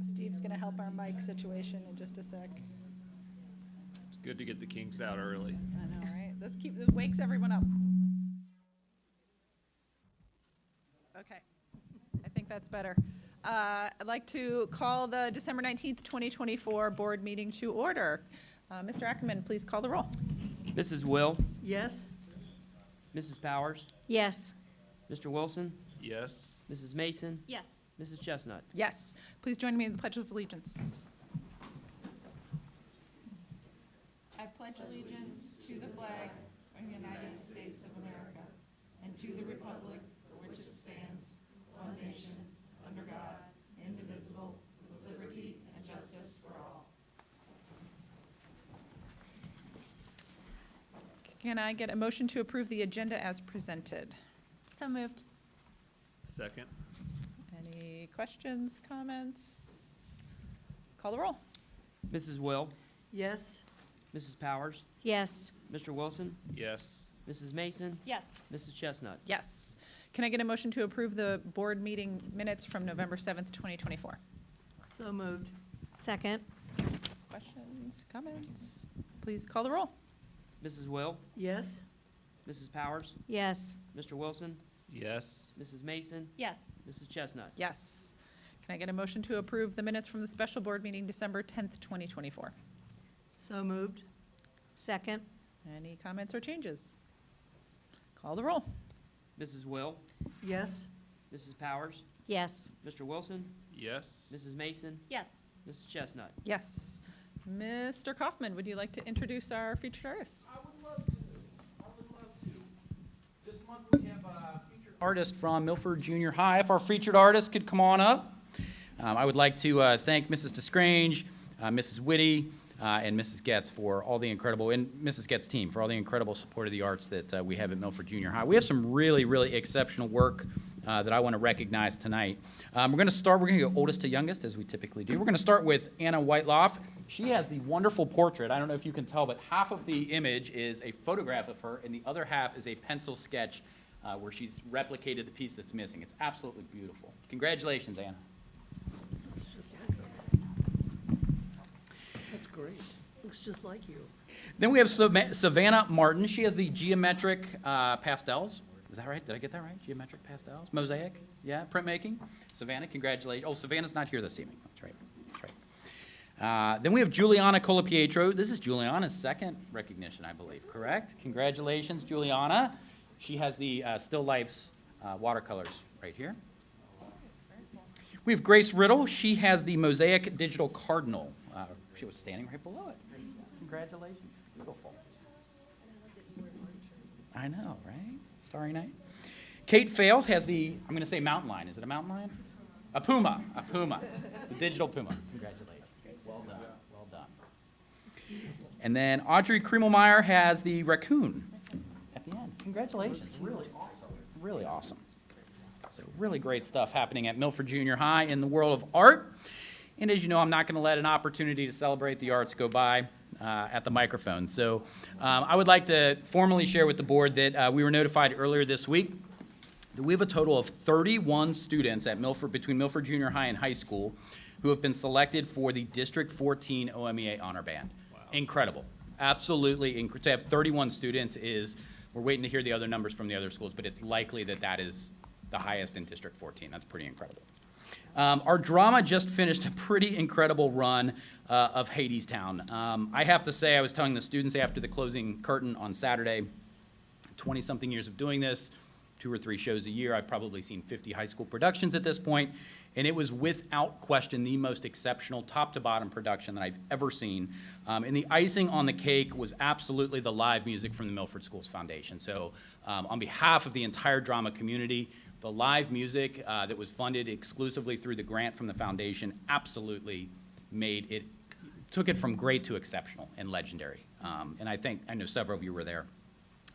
Steve's going to help our mic situation in just a sec. It's good to get the kinks out early. I know, right? Let's keep, it wakes everyone up. Okay, I think that's better. I'd like to call the December 19th, 2024 board meeting to order. Mr. Ackerman, please call the roll. Mrs. Will, Yes. Mrs. Powers, Yes. Mr. Wilson, Yes. Mrs. Mason, Yes. Mrs. Chestnut. Yes, please join me in the Pledge of Allegiance. I pledge allegiance to the flag of the United States of America and to the republic for which it stands, one nation, under God, indivisible, with liberty and justice for all. Can I get a motion to approve the agenda as presented? So moved. Second. Any questions, comments? Call the roll. Mrs. Will, Yes. Mrs. Powers, Yes. Mr. Wilson, Yes. Mrs. Mason, Yes. Mrs. Chestnut. Yes. Can I get a motion to approve the board meeting minutes from November 7th, 2024? So moved. Second. Questions, comments? Please call the roll. Mrs. Will, Yes. Mrs. Powers, Yes. Mr. Wilson, Yes. Mrs. Mason, Yes. Mrs. Chestnut. Yes. Can I get a motion to approve the minutes from the special board meeting December 10th, 2024? So moved. Second. Any comments or changes? Call the roll. Mrs. Will, Yes. Mrs. Powers, Yes. Mr. Wilson, Yes. Mrs. Mason, Yes. Mrs. Chestnut. Yes. Mr. Kaufman, would you like to introduce our featured artist? I would love to. I would love to. This month we have a featured artist from Milford Junior High. If our featured artist could come on up. I would like to thank Mrs. DeScrange, Mrs. Whitty, and Mrs. Getz for all the incredible, and Mrs. Getz' team for all the incredible support of the arts that we have at Milford Junior High. We have some really, really exceptional work that I want to recognize tonight. We're going to go oldest to youngest, as we typically do. We're going to start with Anna Whiteloff. She has the wonderful portrait. I don't know if you can tell, but half of the image is a photograph of her, and the other half is a pencil sketch where she's replicated the piece that's missing. It's absolutely beautiful. Congratulations, Anna. That's great. Looks just like you. Then we have Savannah Martin. She has the geometric pastels. Is that right? Did I get that right? Geometric pastels? Mosaic? Yeah, printmaking. Savannah, congratulations. Oh, Savannah's not here this evening. That's right. That's right. Then we have Juliana Colapietro. This is Juliana's second recognition, I believe, correct? Congratulations, Juliana. She has the Still Lifes watercolors right here. We have Grace Riddle. She has the Mosaic Digital Cardinal. She was standing right below it. Congratulations. Beautiful. I know, right? Starry Night. Kate Fales has the, I'm going to say mountain lion. Is it a mountain lion? A puma. A puma. The digital puma. Congratulations. Well done. Well done. And then Audrey Kremelmeyer has the raccoon at the end. Congratulations. Really awesome. Really awesome. So really great stuff happening at Milford Junior High in the world of art. And as you know, I'm not going to let an opportunity to celebrate the arts go by at the microphone. So I would like to formally share with the board that we were notified earlier this week that we have a total of 31 students at Milford, between Milford Junior High and high school, who have been selected for the District 14 OMEA Honor Band. Wow. Incredible. Absolutely incredible. To have 31 students is, we're waiting to hear the other numbers from the other schools, but it's likely that that is the highest in District 14. That's pretty incredible. Our drama just finished a pretty incredible run of Hadestown. I have to say, I was telling the students after the closing curtain on Saturday, 20-something years of doing this, 2 or 3 shows a year. I've probably seen 50 high school productions at this point, and it was without question the most exceptional top-to-bottom production that I've ever seen. And the icing on the cake was absolutely the live music from the Milford Schools Foundation. So on behalf of the entire drama community, the live music that was funded exclusively through the grant from the foundation absolutely made it, took it from great to exceptional and legendary. And I know several of you were there.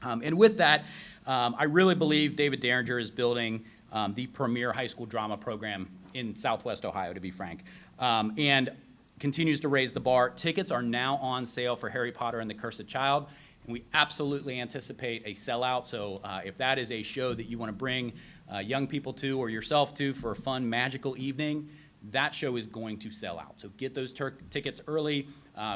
And with that, I really believe David Derringer is building the premier high school drama program in Southwest Ohio, to be frank, and continues to raise the bar. Tickets are now on sale for Harry Potter and the Cursed Child. And we absolutely anticipate a sellout, so if that is a show that you want to bring young people to or yourself to for a fun, magical evening, that show is going to sell out. So get those tickets early.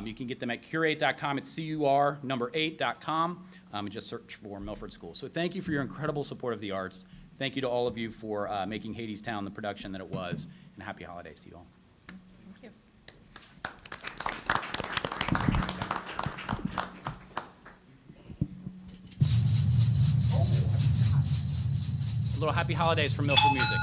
You can get them at curate.com. It's CUR8.com, and just search for Milford School. So thank you for your incredible support of the arts. Thank you to all of you for making Hadestown the production that it was, and happy holidays to you all. Thank you. A little happy holidays from Milford Music.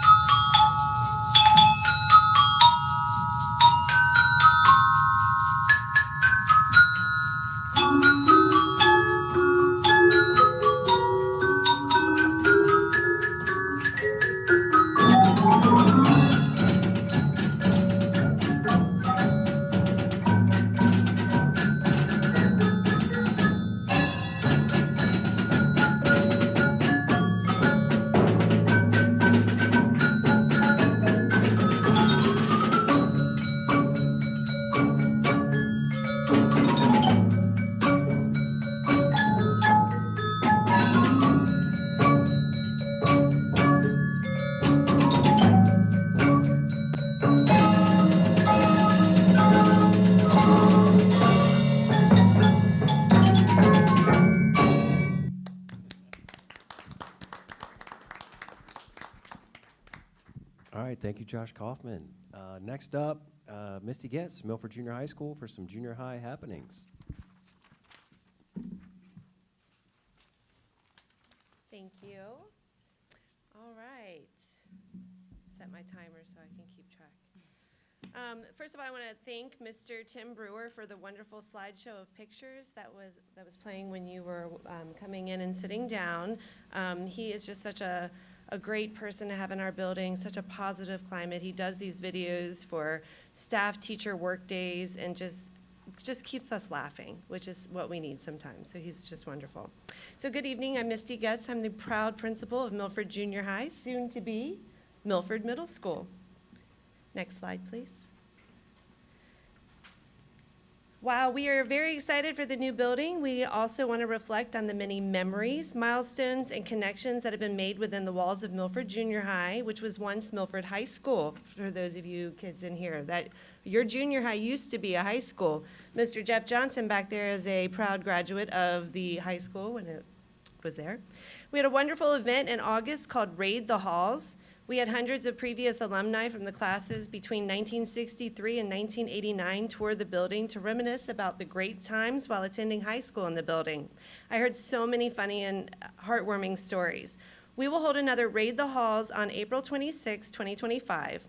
All right, thank you, Josh Kaufman. Next up, Misty Getz, Milford Junior High School, for some junior high happenings. Thank you. All right. Set my timer so I can keep track. First of all, I want to thank Mr. Tim Brewer for the wonderful slideshow of pictures that was playing when you were coming in and sitting down. He is just such a great person to have in our building, such a positive climate. He does these videos for staff teacher work days and just keeps us laughing, which is what we need sometimes. So he's just wonderful. So good evening, I'm Misty Getz. I'm the proud principal of Milford Junior High, soon to be Milford Middle School. Next slide, please. While we are very excited for the new building, we also want to reflect on the many memories, milestones, and connections that have been made within the walls of Milford Junior High, which was once Milford High School. For those of you kids in here, that your junior high used to be a high school. Mr. Jeff Johnson back there is a proud graduate of the high school when it was there. We had a wonderful event in August called Raid the Halls. We had hundreds of previous alumni from the classes between 1963 and 1989 tour the building to reminisce about the great times while attending high school in the building. I heard so many funny and heartwarming stories. We will hold another Raid the Halls on April 26, 2025.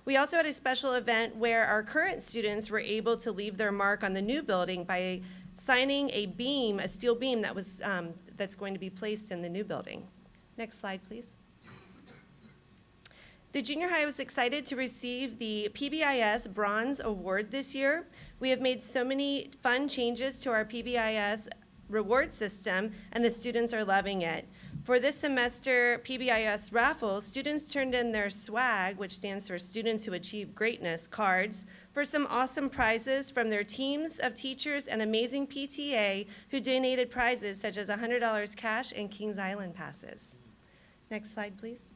We also had a special event where our current students were able to leave their mark on the new building by signing a beam, a steel beam that was that's going to be placed in the new building. Next slide, please. The junior high was excited to receive the PBIS Bronze Award this year. We have made so many fun changes to our PBIS reward system, and the students are loving it. For this semester PBIS raffle, students turned in their SWAG, which stands for Students Who Achieve Greatness, cards for some awesome prizes from their teams of teachers and amazing PTA who donated prizes such as $100 cash and Kings Island passes. Next slide, please.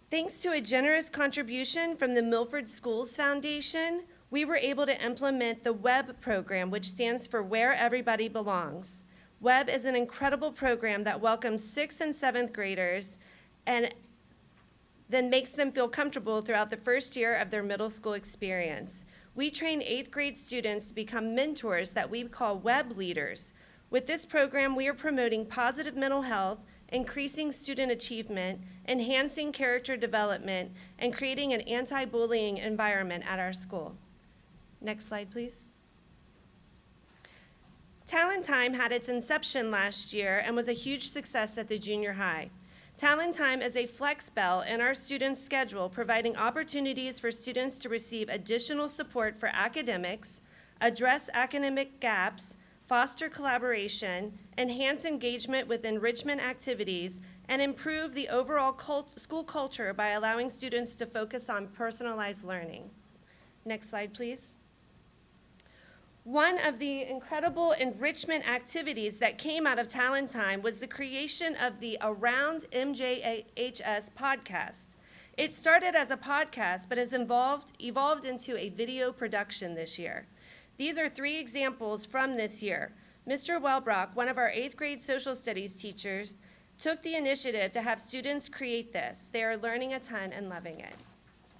Thanks to a generous contribution from the Milford Schools Foundation, we were able to implement the WEB program, which stands for Where Everybody Belongs. WEB is an incredible program that welcomes 6th and 7th graders and then makes them feel comfortable throughout the first year of their middle school experience. We train 8th grade students to become mentors that we call WEB leaders. With this program, we are promoting positive mental health, increasing student achievement, enhancing character development, and creating an anti-bullying environment at our school. Next slide, please. Talent Time had its inception last year and was a huge success at the junior high. Talent Time is a flex bell in our students' schedule, providing opportunities for students to receive additional support for academics, address academic gaps, foster collaboration, enhance engagement with enrichment activities, and improve the overall school culture by allowing students to focus on personalized learning. Next slide, please. One of the incredible enrichment activities that came out of Talent Time was the creation of the Around MJHS podcast. It started as a podcast, but has evolved into a video production this year. These are 3 examples from this year. Mr. Welbrock, one of our 8th grade social studies teachers, took the initiative to have students create this. They are learning a ton and loving it.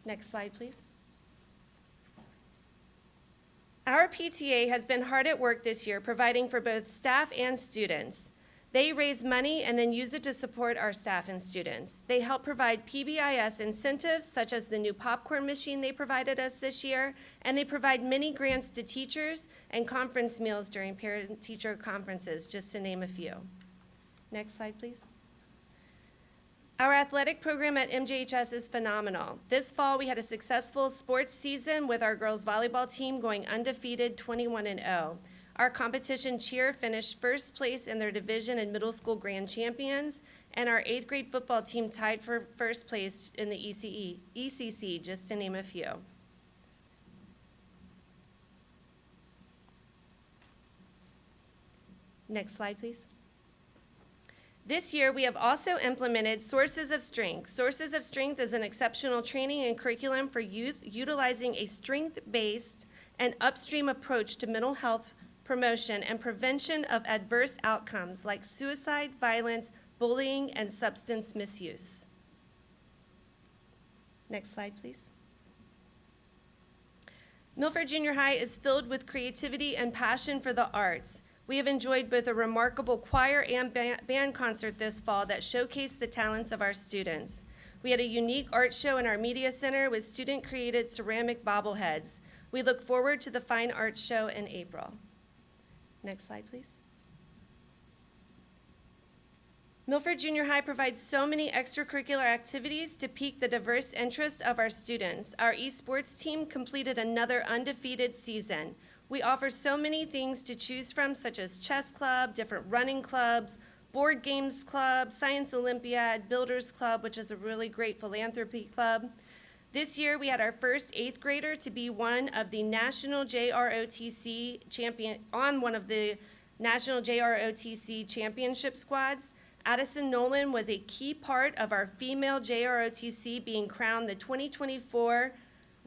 Next slide, please. Our PTA has been hard at work this year providing for both staff and students. They raise money and then use it to support our staff and students. They help provide PBIS incentives, such as the new popcorn machine they provided us this year, and they provide many grants to teachers and conference meals during parent-teacher conferences, just to name a few. Next slide, please. Our athletic program at MJHS is phenomenal. This fall, we had a successful sports season with our girls volleyball team going undefeated 21-0. Our competition cheer finished first place in their division and middle school grand champions, and our 8th grade football team tied for first place in the ECC, just to name a few. Next slide, please. This year, we have also implemented Sources of Strength. Sources of Strength is an exceptional training and curriculum for youth utilizing a strength-based and upstream approach to mental health promotion and prevention of adverse outcomes like suicide, violence, bullying, and substance misuse. Next slide, please. Milford Junior High is filled with creativity and passion for the arts. We have enjoyed both a remarkable choir and band concert this fall that showcased the talents of our students. We had a unique art show in our media center with student-created ceramic bobbleheads. We look forward to the fine arts show in April. Next slide, please. Milford Junior High provides so many extracurricular activities to pique the diverse interest of our students. Our esports team completed another undefeated season. We offer so many things to choose from, such as chess club, different running clubs, board games club, science olympiad, builders club, which is a really great philanthropy club. This year, we had our first 8th grader to be one of the national JROTC championship squads. Addison Nolan was a key part of our female JROTC being crowned the 2024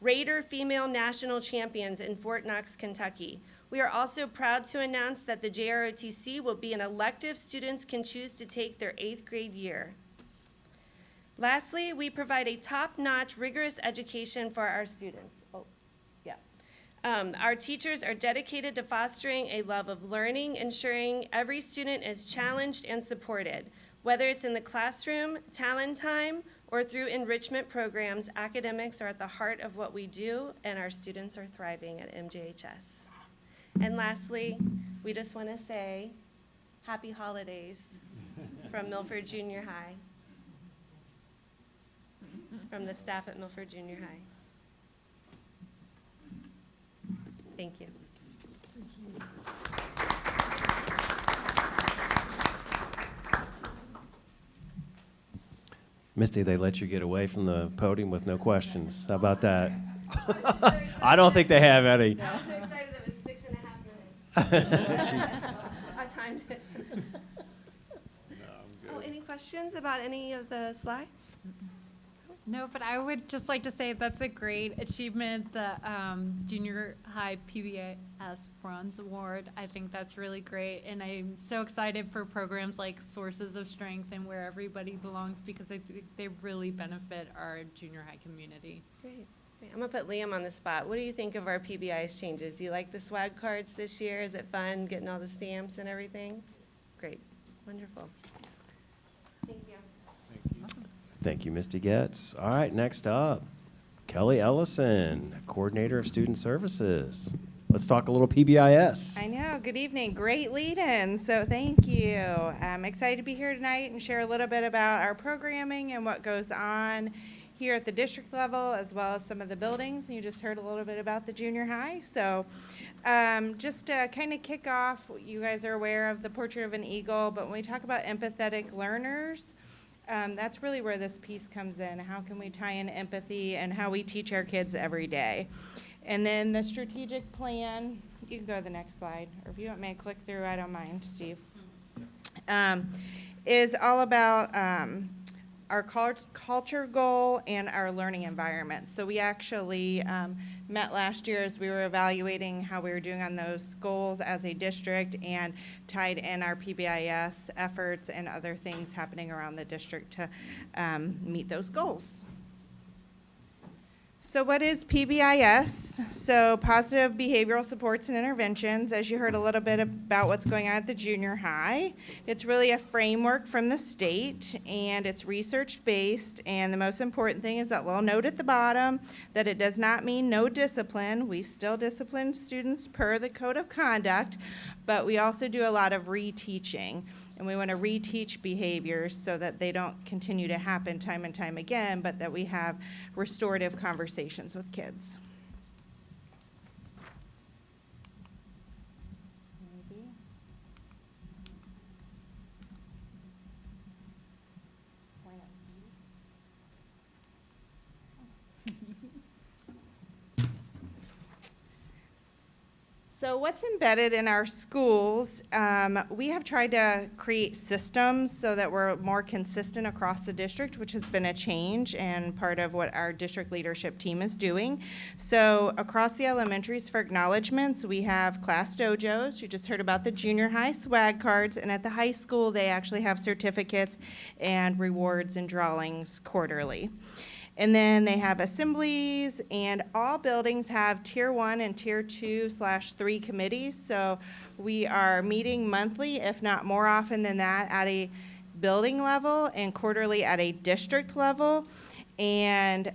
Raider Female National Champions in Fort Knox, Kentucky. We are also proud to announce that the JROTC will be an elective students can choose to take their 8th grade year. Lastly, we provide a top-notch, rigorous education for our students. Our teachers are dedicated to fostering a love of learning, ensuring every student is challenged and supported. Whether it's in the classroom, Talent Time, or through enrichment programs, academics are at the heart of what we do, and our students are thriving at MJHS. And lastly, we just want to say happy holidays from Milford Junior High, from the staff at Milford Junior High. Thank you. Misty, they let you get away from the podium with no questions. How about that? I don't think they have any. I was so excited that it was 6.5 minutes. I timed it. Oh, any questions about any of the slides? No, but I would just like to say that's a great achievement, the Junior High PBS Bronze Award. I think that's really great, and I'm so excited for programs like Sources of Strength and Where Everybody Belongs, because I think they really benefit our junior high community. Great. I'm going to put Liam on the spot. What do you think of our PBIS changes? Do you like the swag cards this year? Is it fun getting all the stamps and everything? Great. Wonderful. Thank you. Thank you, Misty Getz. All right, next up, Kelly Ellison, Coordinator of Student Services. Let's talk a little PBIS. I know. Good evening. Great lead-in, so thank you. I'm excited to be here tonight and share a little bit about our programming and what goes on here at the district level, as well as some of the buildings. You just heard a little bit about the junior high. So just to kind of kick off, you guys are aware of the Portrait of an Eagle, but when we talk about empathetic learners, that's really where this piece comes in. How can we tie in empathy and how we teach our kids every day? And then the strategic plan You can go to the next slide, or if you want me to click through, I don't mind, Steve. Is all about our culture goal and our learning environment. So we actually met last year as we were evaluating how we were doing on those goals as a district and tied in our PBIS efforts and other things happening around the district to meet those goals. So what is PBIS? So Positive Behavioral Supports and Interventions. As you heard a little bit about what's going on at the junior high, it's really a framework from the state, and it's research-based, and the most important thing is that little note at the bottom that it does not mean no discipline. We still discipline students per the code of conduct, but we also do a lot of reteaching. And we want to reteach behaviors so that they don't continue to happen time and time again, but that we have restorative conversations with kids. Maybe. Point at Steve. So what's embedded in our schools, we have tried to create systems so that we're more consistent across the district, which has been a change and part of what our district leadership team is doing. So across the elementaries for acknowledgements, we have class dojos. You just heard about the junior high swag cards, and at the high school, they actually have certificates and rewards and drawings quarterly. And then they have assemblies, and all buildings have Tier 1 and Tier 2/3 committees. So we are meeting monthly, if not more often than that, at a building level and quarterly at a district level. And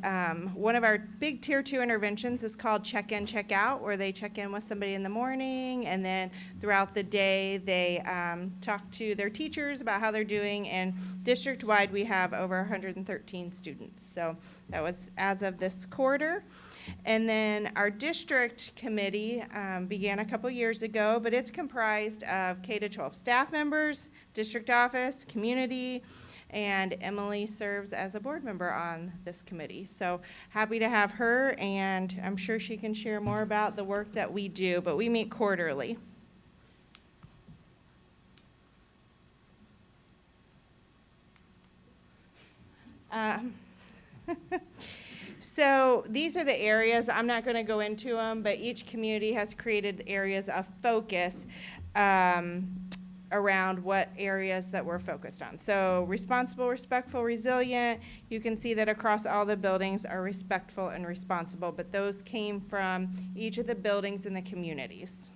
one of our big Tier 2 interventions is called check-in, check-out, where they check in with somebody in the morning, and then throughout the day, they talk to their teachers about how they're doing. And district-wide, we have over 113 students. So that was as of this quarter. And then our district committee began a couple years ago, but it's comprised of K-12 staff members, district office, community, and Emily serves as a board member on this committee. So happy to have her, and I'm sure she can share more about the work that we do, but we meet quarterly. So these are the areas. I'm not going to go into them, but each community has created areas of focus around what areas that we're focused on. So responsible, respectful, resilient. You can see that across all the buildings are respectful and responsible, but those came from each of the buildings in the communities.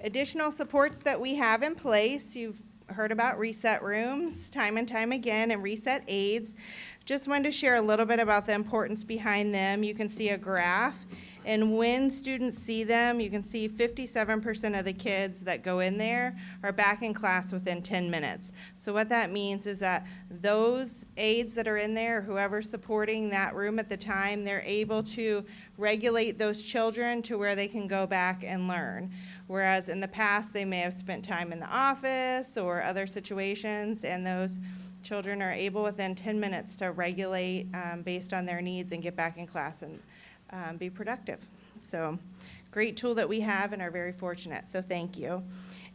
Additional supports that we have in place, you've heard about reset rooms time and time again, and reset aids. Just wanted to share a little bit about the importance behind them. You can see a graph, and when students see them, you can see 57% of the kids that go in there are back in class within 10 minutes. So what that means is that those aides that are in there, whoever's supporting that room at the time, they're able to regulate those children to where they can go back and learn. Whereas in the past, they may have spent time in the office or other situations, and those children are able within 10 minutes to regulate based on their needs and get back in class and be productive. So great tool that we have and are very fortunate, so thank you.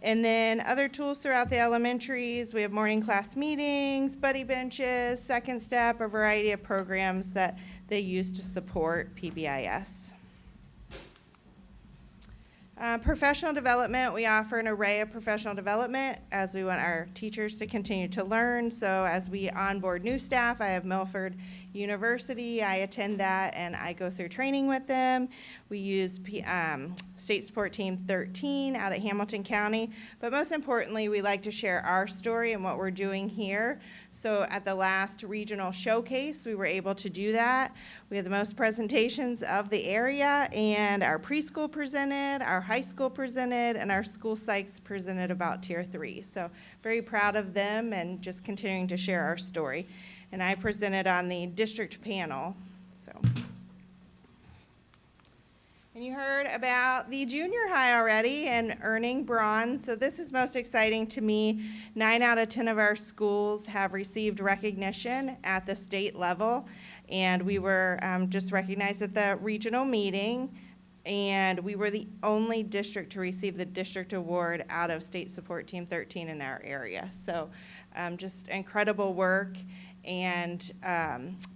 And then other tools throughout the elementaries, we have morning class meetings, buddy benches, second step, a variety of programs that they use to support PBIS. Professional development, we offer an array of professional development as we want our teachers to continue to learn. So as we onboard new staff, I have Milford University, I attend that and I go through training with them. We use State Support Team 13 out at Hamilton County, but most importantly, we like to share our story and what we're doing here. So at the last regional showcase, we were able to do that. We had the most presentations of the area, and our preschool presented, our high school presented, and our school psychs presented about Tier 3. So very proud of them and just continuing to share our story. And I presented on the district panel. So And you heard about the junior high already and earning bronze. So this is most exciting to me. 9 out of 10 of our schools have received recognition at the state level. And we were just recognized at the regional meeting. And we were the only district to receive the district award out of State Support Team 13 in our area. So just incredible work. And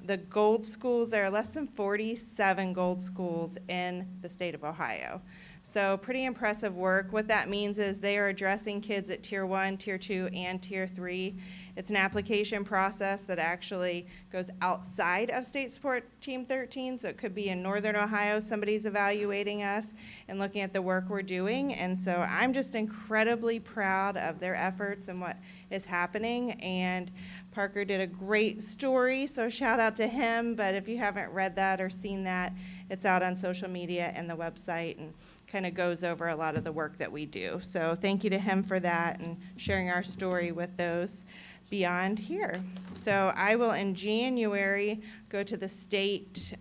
the gold schools, there are less than 47 gold schools in the state of Ohio. So pretty impressive work. What that means is they are addressing kids at Tier 1, Tier 2, and Tier 3. It's an application process that actually goes outside of State Support Team 13, so it could be in Northern Ohio, somebody's evaluating us and looking at the work we're doing. And so I'm just incredibly proud of their efforts and what is happening. And Parker did a great story, so shout out to him. But if you haven't read that or seen that, it's out on social media and the website, and kind of goes over a lot of the work that we do. So thank you to him for that and sharing our story with those beyond here. So I will, in January, go to the state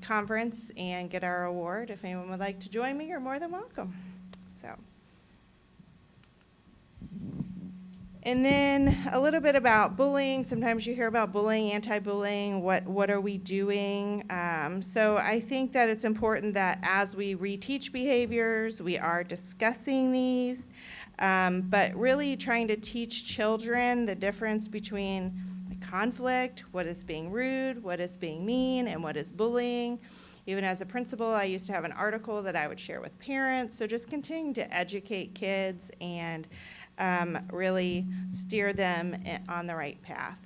conference and get our award. If anyone would like to join me, you're more than welcome. So. And then a little bit about bullying. Sometimes you hear about bullying, anti-bullying, what are we doing? So I think that it's important that as we reteach behaviors, we are discussing these, but really trying to teach children the difference between conflict, what is being rude, what is being mean, and what is bullying. Even as a principal, I used to have an article that I would share with parents. So just continuing to educate kids and really steer them on the right path.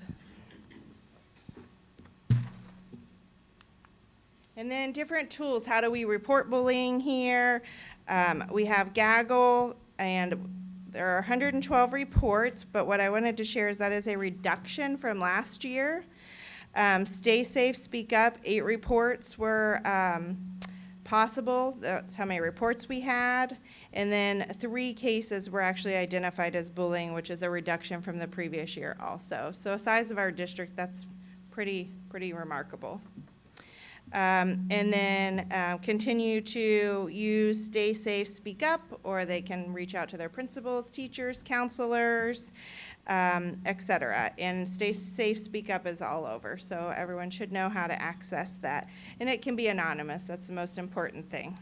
And then different tools. How do we report bullying here? We have Gaggle, and there are 112 reports, but what I wanted to share is that is a reduction from last year. Stay Safe, Speak Up, 8 reports were possible. That's how many reports we had. And then 3 cases were actually identified as bullying, which is a reduction from the previous year also. So the size of our district, that's pretty remarkable. And then continue to use Stay Safe, Speak Up, or they can reach out to their principals, teachers, counselors, etc. And Stay Safe, Speak Up is all over, so everyone should know how to access that. And it can be anonymous. That's the most important thing.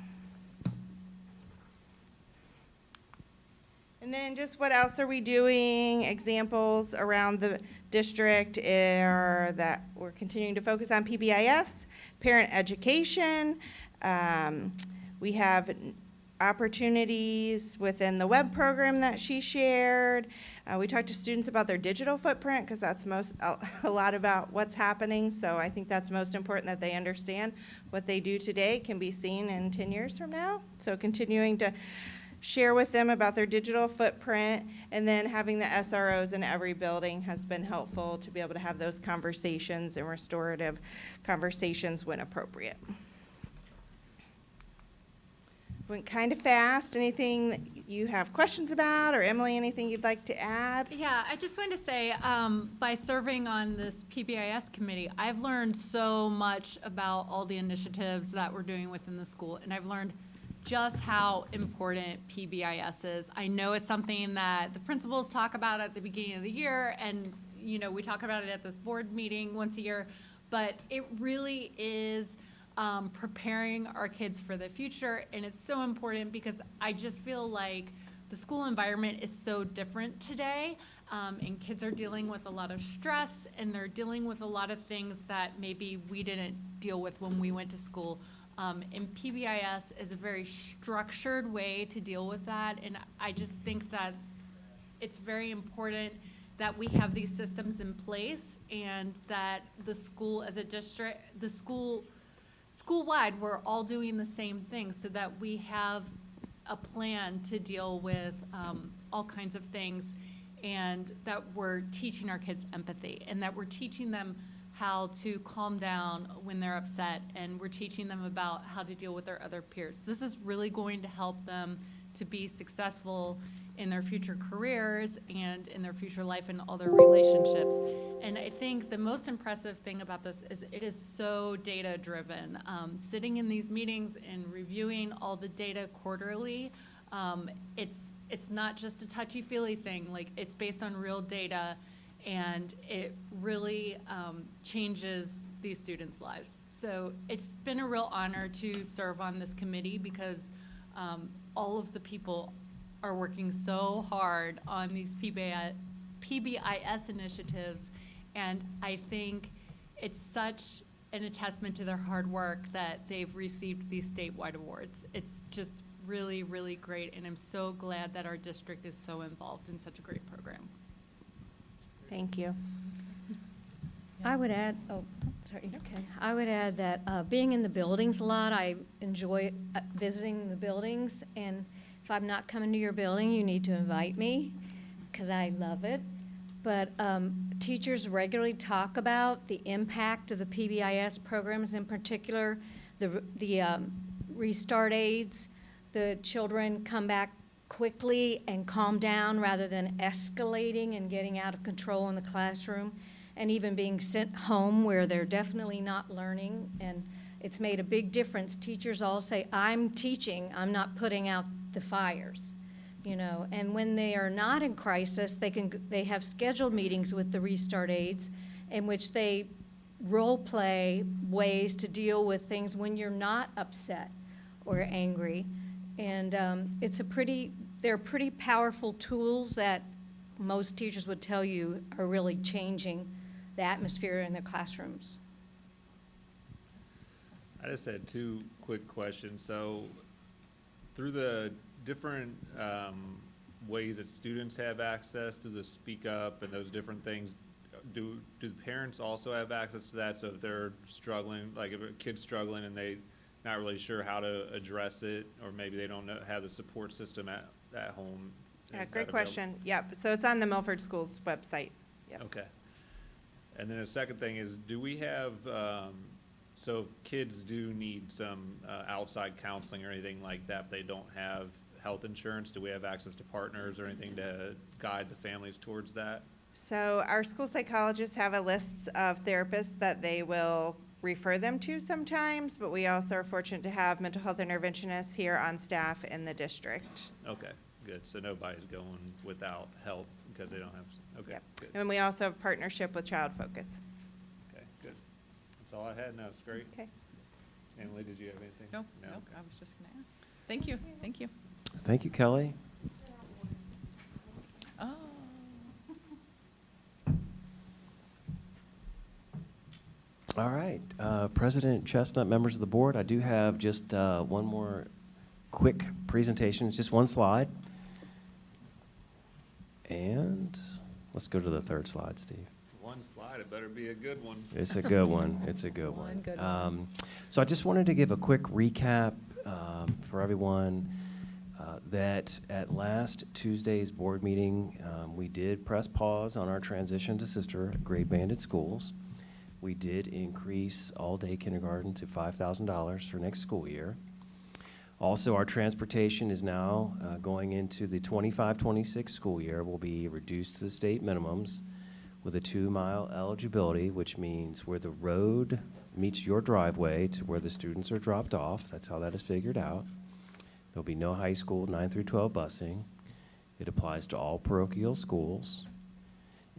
And then just what else are we doing? Examples around the district are that we're continuing to focus on PBIS, parent education. We have opportunities within the web program that she shared. We talked to students about their digital footprint because that's a lot about what's happening. So I think that's most important, that they understand what they do today can be seen in 10 years from now. So continuing to share with them about their digital footprint, and then having the SROs in every building has been helpful to be able to have those conversations and restorative conversations when appropriate. Went kind of fast. Anything that you have questions about, or Emily, anything you'd like to add? Yeah, I just wanted to say, by serving on this PBIS committee, I've learned so much about all the initiatives that we're doing within the school, and I've learned just how important PBIS is. I know it's something that the principals talk about at the beginning of the year, and we talk about it at this board meeting once a year, but it really is preparing our kids for the future, and it's so important because I just feel like the school environment is so different today, and kids are dealing with a lot of stress, and they're dealing with a lot of things that maybe we didn't deal with when we went to school. And PBIS is a very structured way to deal with that, and I just think that it's very important that we have these systems in place, and that the school as a district, school-wide, we're all doing the same thing, so that we have a plan to deal with all kinds of things, and that we're teaching our kids empathy, and that we're teaching them how to calm down when they're upset, and we're teaching them about how to deal with their other peers. This is really going to help them to be successful in their future careers and in their future life and all their relationships. And I think the most impressive thing about this is it is so data-driven. Sitting in these meetings and reviewing all the data quarterly, it's not just a touchy-feely thing. Like, it's based on real data, and it really changes these students' lives. So it's been a real honor to serve on this committee because all of the people are working so hard on these PBIS initiatives, and I think it's such an attestment to their hard work that they've received these statewide awards. It's just really, really great, and I'm so glad that our district is so involved in such a great program. Thank you. I would add, sorry, okay. I would add that being in the buildings a lot, I enjoy visiting the buildings, and if I'm not coming to your building, you need to invite me, because I love it. But teachers regularly talk about the impact of the PBIS programs, in particular, the restart aids. The children come back quickly and calm down rather than escalating and getting out of control in the classroom, and even being sent home where they're definitely not learning. And it's made a big difference. Teachers all say, I'm teaching, I'm not putting out the fires, you know. And when they are not in crisis, they have scheduled meetings with the restart aides in which they role play ways to deal with things when you're not upset or angry. And they're pretty powerful tools that most teachers would tell you are really changing the atmosphere in their classrooms. I just had two quick questions. So through the different ways that students have access to the Speak Up and those different things, do the parents also have access to that? So if they're struggling, like if a kid's struggling and they not really sure how to address it, or maybe they don't have the support system at home? Yeah, great question. Yep, so it's on the Milford Schools website. Yep. Okay. And then the second thing is, do we have, so if kids do need some outside counseling or anything like that, but they don't have health insurance, do we have access to partners or anything to guide the families towards that? So our school psychologists have a list of therapists that they will refer them to sometimes, but we also are fortunate to have mental health interventionists here on staff in the district. Okay, good. So nobody's going without help because they don't have, okay, Yep. good. And we also have partnership with Child Focus. Okay, good. That's all I had. No, it's great. Okay. Emily, did you have anything? No, Okay. I was just gonna ask. Thank you, thank you. Thank you, Kelly. Oh. All right, President Chestnut, members of the board, I do have just one more quick presentation. It's just one slide. And let's go to the third slide, Steve. One slide, it better be a good one. It's a good one. It's a good One one. good one. So I just wanted to give a quick recap for everyone that at last Tuesday's board meeting, we did press pause on our transition to sister grade banded schools. We did increase all-day kindergarten to $5,000 for next school year. Also, our transportation is now going into the 25-26 school year will be reduced to the state minimums with a 2-mile eligibility, which means where the road meets your driveway to where the students are dropped off. That's how that is figured out. There'll be no high school 9 through 12 busing. It applies to all parochial schools,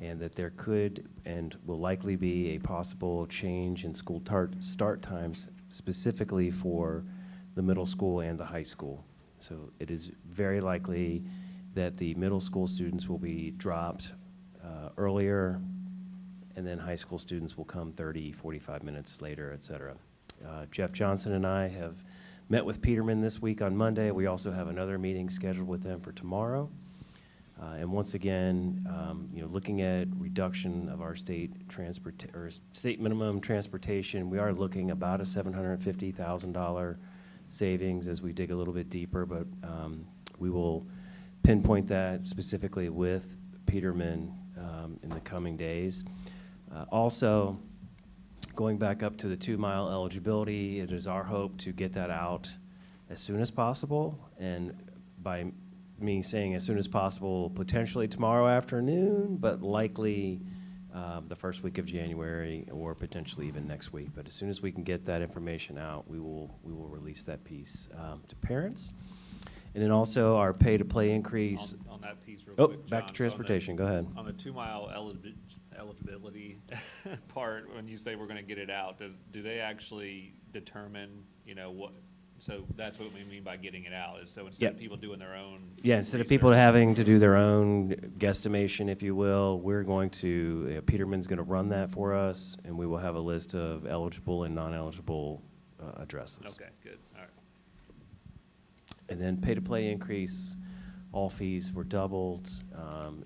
and that there could and will likely be a possible change in school start times specifically for the middle school and the high school. So it is very likely that the middle school students will be dropped earlier, and then high school students will come 30, 45 minutes later, et cetera. Jeff Johnson and I have met with Peterman this week on Monday. We also have another meeting scheduled with them for tomorrow. And once again, looking at reduction of our state minimum transportation, we are looking about a $750,000 savings as we dig a little bit deeper, but we will pinpoint that specifically with Peterman in the coming days. Also, going back up to the 2-mile eligibility, it is our hope to get that out as soon as possible, and by me saying as soon as possible, potentially tomorrow afternoon, but likely the first week of January or potentially even next week. But as soon as we can get that information out, we will release that piece to parents. And then also our pay-to-play increase. On that piece real Oh, quick, back John, to so on the- transportation, go ahead. On the 2-mile eligibility part, when you say we're gonna get it out, do they actually determine, what, so that's what we mean by getting it out, is so instead of Yep. people doing their own Yeah, instead of people research- having to do their own guesstimation, if you will, we're going to, Peterman's going to run that for us, and we will have a list of eligible and non-eligible addresses. Okay, good, all right. And then pay-to-play increase, all fees were doubled,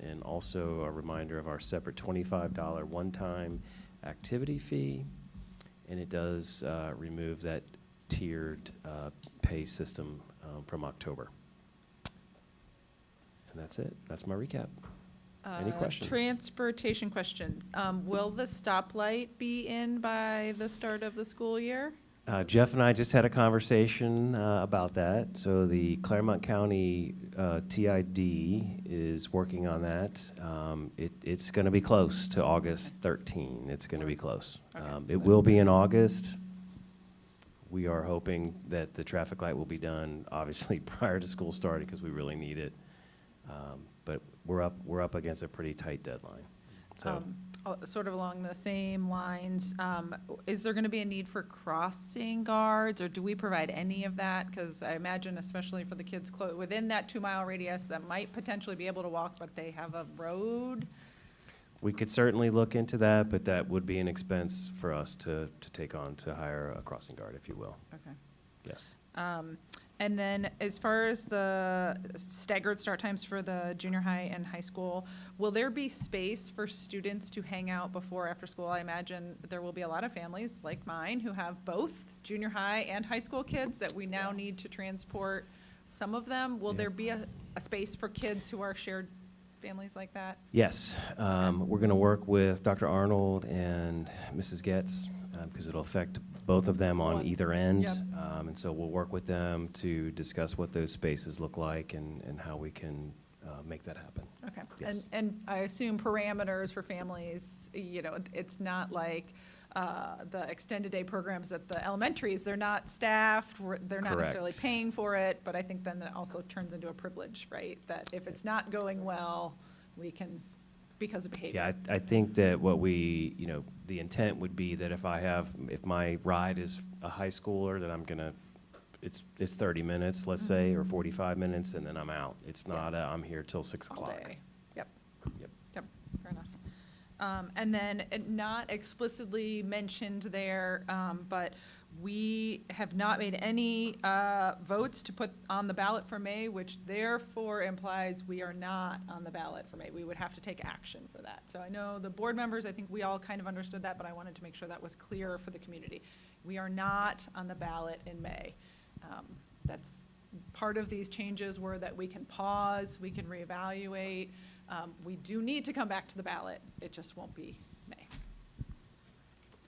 and also a reminder of our separate $25 one-time activity fee, and it does remove that tiered pay system from October. And that's it. That's my recap. Any questions? Transportation questions. Will the stoplight be in by the start of the school year? Jeff and I just had a conversation about that. So the Claremont County TID is working on that. It's going to be close to August 13. It's going to be close. Okay. It will be in August. We are hoping that the traffic light will be done, obviously, prior to school starting because we really need it. But we're up against a pretty tight deadline. So. Sort of along the same lines, is there going to be a need for crossing guards, or do we provide any of that? Because I imagine, especially for the kids within that 2-mile radius that might potentially be able to walk, but they have a road. We could certainly look into that, but that would be an expense for us to take on, to hire a crossing guard, if you will. Okay. Yes. And then as far as the staggered start times for the junior high and high school, will there be space for students to hang out before after school? I imagine there will be a lot of families like mine who have both junior high and high school kids that we now need to transport some of them. Will there be a space for kids who are shared families like that? Yes. We're going to work with Dr. Arnold and Mrs. Getz because it'll affect both of them on either end. Yep. And so we'll work with them to discuss what those spaces look like and how we can make that happen. Okay. Yes. And I assume parameters for families, it's not like the extended day programs at the elementaries. They're not staffed, they're not necessarily Correct. paying for it, but I think then that also turns into a privilege, right? That if it's not going well, we can, because of behavior. Yeah, I think that what we, the intent would be that if my ride is a high schooler, that I'm gonna, it's 30 minutes, let's say, or 45 minutes, and then I'm out. It's not, I'm here till 6 All o'clock. day. Yep. Yep. Yep, fair enough. And then not explicitly mentioned there, but we have not made any votes to put on the ballot for May, which therefore implies we are not on the ballot for May. We would have to take action for that. So I know the board members, I think we all kind of understood that, but I wanted to make sure that was clear for the community. We are not on the ballot in May. That's part of these changes were that we can pause, we can reevaluate. We do need to come back to the ballot. It just won't be May.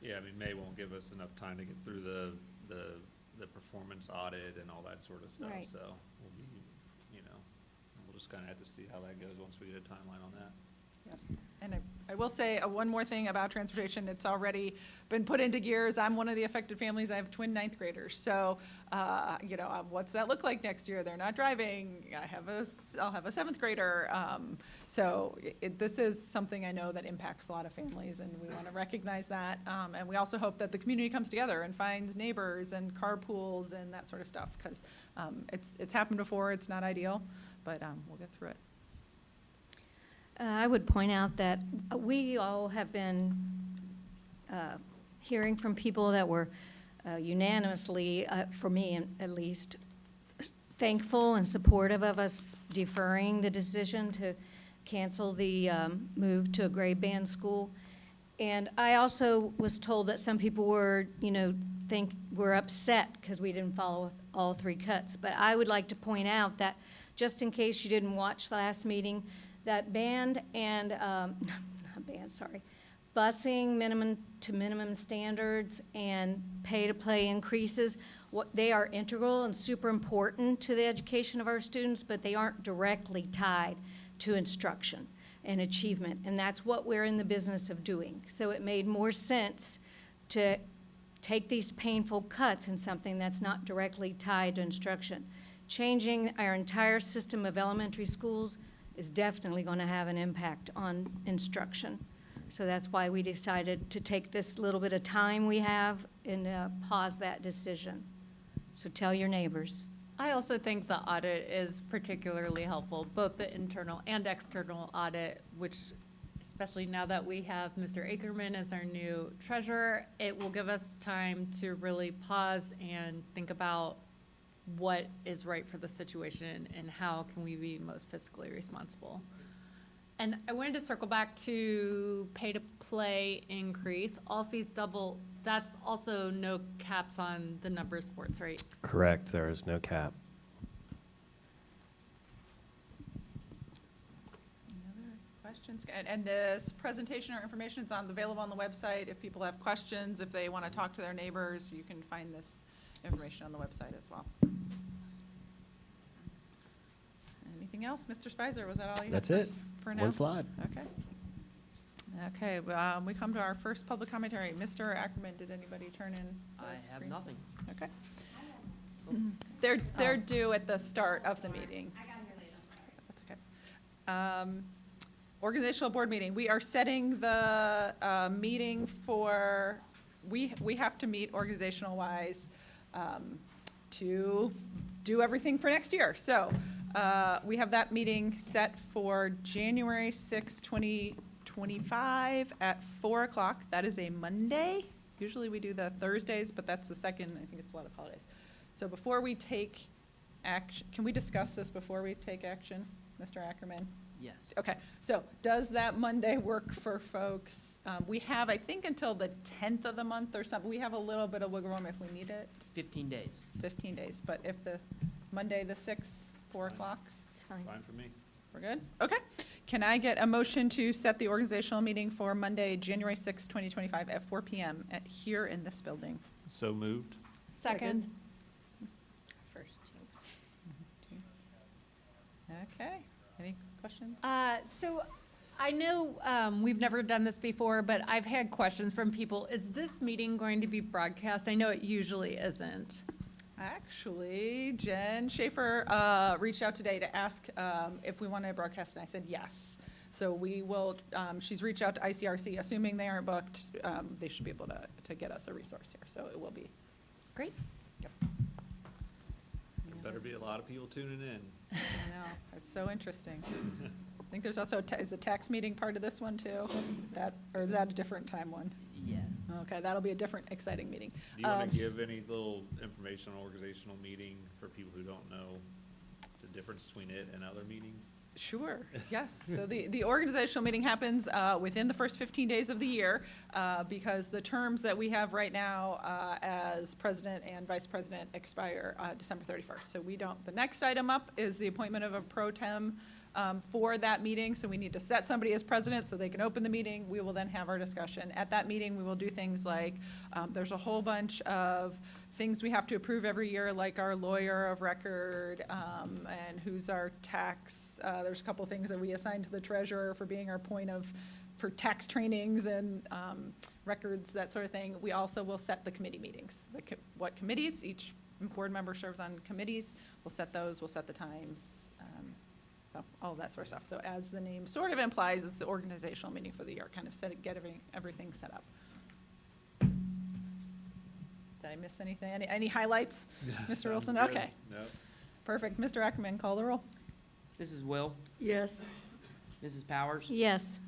Yeah, I mean, May won't give us enough time to get through the performance audit and all that sort of stuff. Right. So we'll be, we'll just kind of have to see how that goes once we get a timeline on that. Yep. And I will say one more thing about transportation. It's already been put into gears. I'm one of the affected families. I have twin 9th graders. So, what's that look like next year? They're not driving. I'll have a 7th grader. So this is something I know that impacts a lot of families, and we want to recognize that. And we also hope that the community comes together and finds neighbors and carpools and that sort of stuff, because it's happened before. It's not ideal, but we'll get through it. I would point out that we all have been hearing from people that were unanimously, for me at least, thankful and supportive of us deferring the decision to cancel the move to a grade band school. And I also was told that some people were, were upset because we didn't follow all 3 cuts. But I would like to point out that, just in case you didn't watch the last meeting, that band and, not band, sorry, busing minimum standards and pay-to-play increases They are integral and super important to the education of our students, but they aren't directly tied to instruction and achievement, and that's what we're in the business of doing. So it made more sense to take these painful cuts in something that's not directly tied to instruction. Changing our entire system of elementary schools is definitely going to have an impact on instruction. So that's why we decided to take this little bit of time we have and pause that decision. So tell your neighbors. I also think the audit is particularly helpful, both the internal and external audit, which, especially now that we have Mr. Ackerman as our new treasurer, it will give us time to really pause and think about what is right for the situation and how can we be most fiscally responsible. And I wanted to circle back to pay-to-play increase, all fees double. That's also no caps on the number of sports, right? Correct, there is no cap. Any other questions? And this presentation or information is available on the website. If people have questions, if they want to talk to their neighbors, you can find this information on the website as well. Anything else? Mr. Spicer, was that all you had? That's it. For now? One slide. Okay. Okay, we come to our first public commentary. Mr. Ackerman, did anybody turn in? the I have green nothing. stuff? Okay. They're due at the start of the meeting. I got here later. That's okay. Organizational board meeting. We are setting the meeting for, we have to meet organizational-wise to do everything for next year. So we have that meeting set for January 6, 2025 at 4 o'clock. That is a Monday. Usually we do the Thursdays, but that's the second, I think it's a lot of holidays. So before we take action, can we discuss this before we take action, Mr. Ackerman? Yes. Okay, so does that Monday work for folks? We have, I think, until the 10th of the month or something. We have a little bit of wiggle room if we need it, 15 days. 15 days. But if the Monday, the 6th, 4 o'clock, It's fine. Fine for me. we're good? Okay. Can I get a motion to set the organizational meeting for Monday, January 6, 2025 at 4 PM here in this building? So moved. Second. First, okay. Any questions? So I know we've never done this before, but I've had questions from people. Is this meeting going to be broadcast? I know it usually isn't. Actually, Jen Schaefer reached out today to ask if we wanted to broadcast, and I said yes. So we will, she's reached out to ICRC, assuming they aren't booked, they should be able to get us a resource here, so it will be. Great. Yep. There better be a lot of people tuning in. I know, it's so interesting. I think there's also, is a tax meeting part of this one too? That, or is that a different time one? Yeah. Okay, that'll be a different exciting meeting. Do you want to give any little information on organizational meeting for people who don't know the difference between it and other meetings? Sure, yes. So the organizational meeting happens within the first 15 days of the year because the terms that we have right now as president and vice president expire December 31st. So we don't, the next item up is the appointment of a pro tem for that meeting. So we need to set somebody as president so they can open the meeting. We will then have our discussion. At that meeting, we will do things like, there's a whole bunch of things we have to approve every year, like our lawyer of record and who's our tax. There's a couple things that we assign to the treasurer for being our point of, for tax trainings and records, that sort of thing. We also will set the committee meetings, what committees, each board member serves on committees. We'll set those, we'll set the times. So all of that sort of stuff. So as the name sort of implies, it's the organizational meeting for the year, kind of get everything set up. Did I miss anything? Any highlights, Mr. Wilson? Sounds good. Okay, No. perfect. Mr. Ackerman, call the roll. Mrs. Will, Yes. Mrs. Powers, Yes.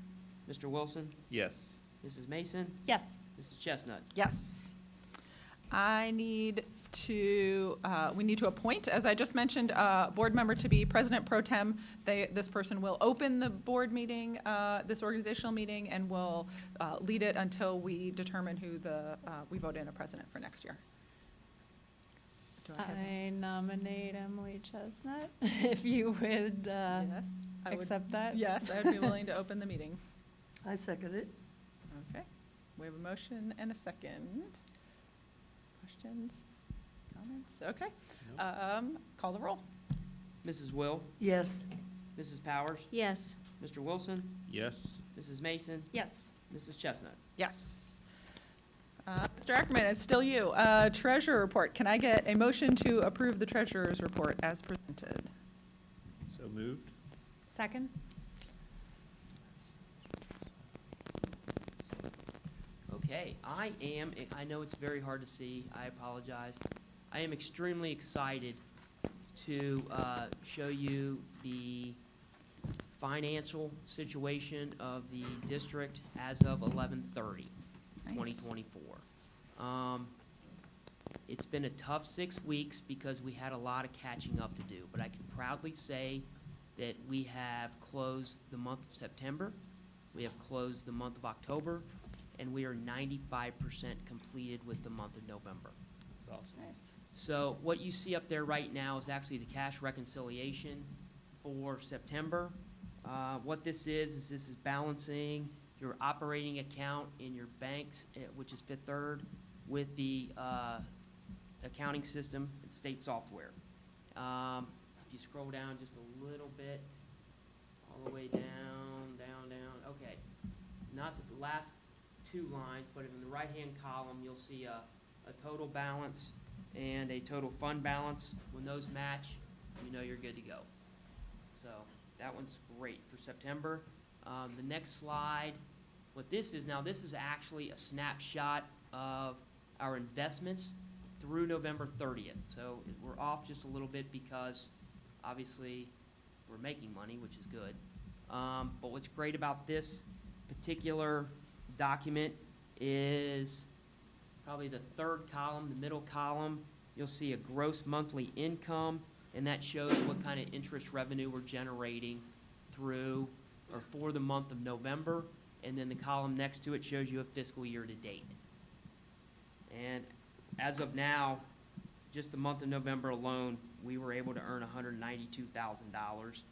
Mr. Wilson, Yes. Mrs. Mason, Yes. Mrs. Chestnut. Yes. I need to, we need to appoint, as I just mentioned, a board member to be president pro tem. This person will open the board meeting, this organizational meeting, and will lead it until we determine who we vote in a president for next year. Do I have- I nominate Emily Chestnut, if you would Yes, I would- accept that. Yes, I would be willing to open the meeting. I second it. Okay, we have a motion and a second. Questions, comments? Okay. Call the roll. Mrs. Will, Yes. Mrs. Powers, Yes. Mr. Wilson, Yes. Mrs. Mason, Yes. Mrs. Chestnut. Yes. Mr. Ackerman, it's still you. Treasurer report. Can I get a motion to approve the treasurer's report as presented? So moved? Second? Okay, I know it's very hard to see, I apologize. I am extremely excited to show you the financial situation of the district as of 11/30, Nice. 2024. It's been a tough 6 weeks because we had a lot of catching up to do, but I can proudly say that we have closed the month of September, we have closed the month of October, and we are 95% completed with the month of November. That's awesome. Nice. So what you see up there right now is actually the cash reconciliation for September. What this is this is balancing your operating account in your banks, which is Fifth Third, with the accounting system and state software. If you scroll down just a little bit, all the way down, down, down, okay. Not the last two lines, but in the right-hand column, you'll see a total balance and a total fund balance. When those match, you know you're good to go. So that one's great for September. The next slide, what this is, now this is actually a snapshot of our investments through November 30th. So we're off just a little bit because obviously we're making money, which is good. But what's great about this particular document is probably the third column, the middle column. You'll see a gross monthly income, and that shows what kind of interest revenue we're generating through or for the month of November. And then the column next to it shows you a fiscal year to date. And as of now, just the month of November alone, we were able to earn $192,000.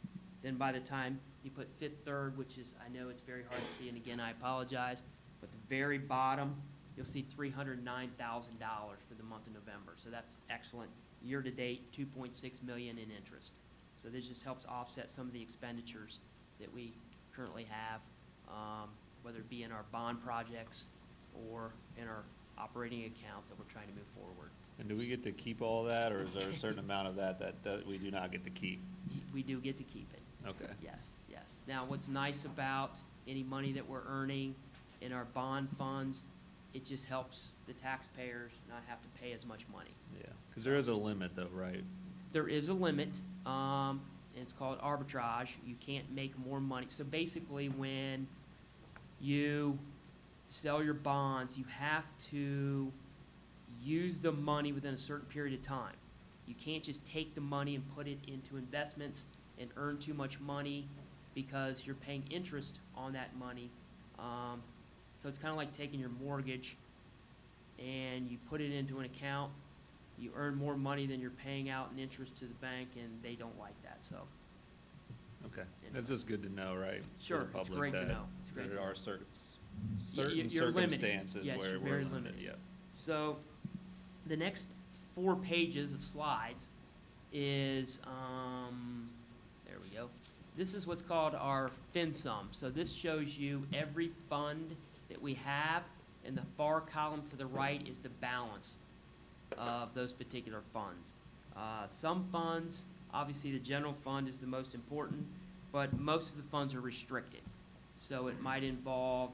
Then by the time you put Fifth Third, which is, I know it's very hard to see, and again, I apologize, but the very bottom, you'll see $309,000 for the month of November. So that's excellent. Year to date, $2.6 million in interest. So this just helps offset some of the expenditures that we currently have, whether it be in our bond projects or in our operating account that we're trying to move forward. And do we get to keep all that, or is there a certain amount of that we do not get to keep? We do get to keep it. Okay. Yes, yes. Now, what's nice about any money that we're earning in our bond funds, it just helps the taxpayers not have to pay as much money. Yeah, because there is a limit though, right? There is a limit, and it's called arbitrage. You can't make more money. So basically, when you sell your bonds, you have to use the money within a certain period of time. You can't just take the money and put it into investments and earn too much money because you're paying interest on that money. So it's kind of like taking your mortgage and you put it into an account, you earn more money than you're paying out in interest to the bank, and they don't like that, so. Okay, that's just good to know, right? for Sure, the it's public great to that know. It's great to There know. are certain You're limited. circumstances Yes, where you're we're very limited, limited. yeah. So the next 4 pages of slides is, there we go. This is what's called our FinSum. So this shows you every fund that we have, and the far column to the right is the balance of those particular funds. Some funds, obviously the general fund is the most important, but most of the funds are restricted. So it might involve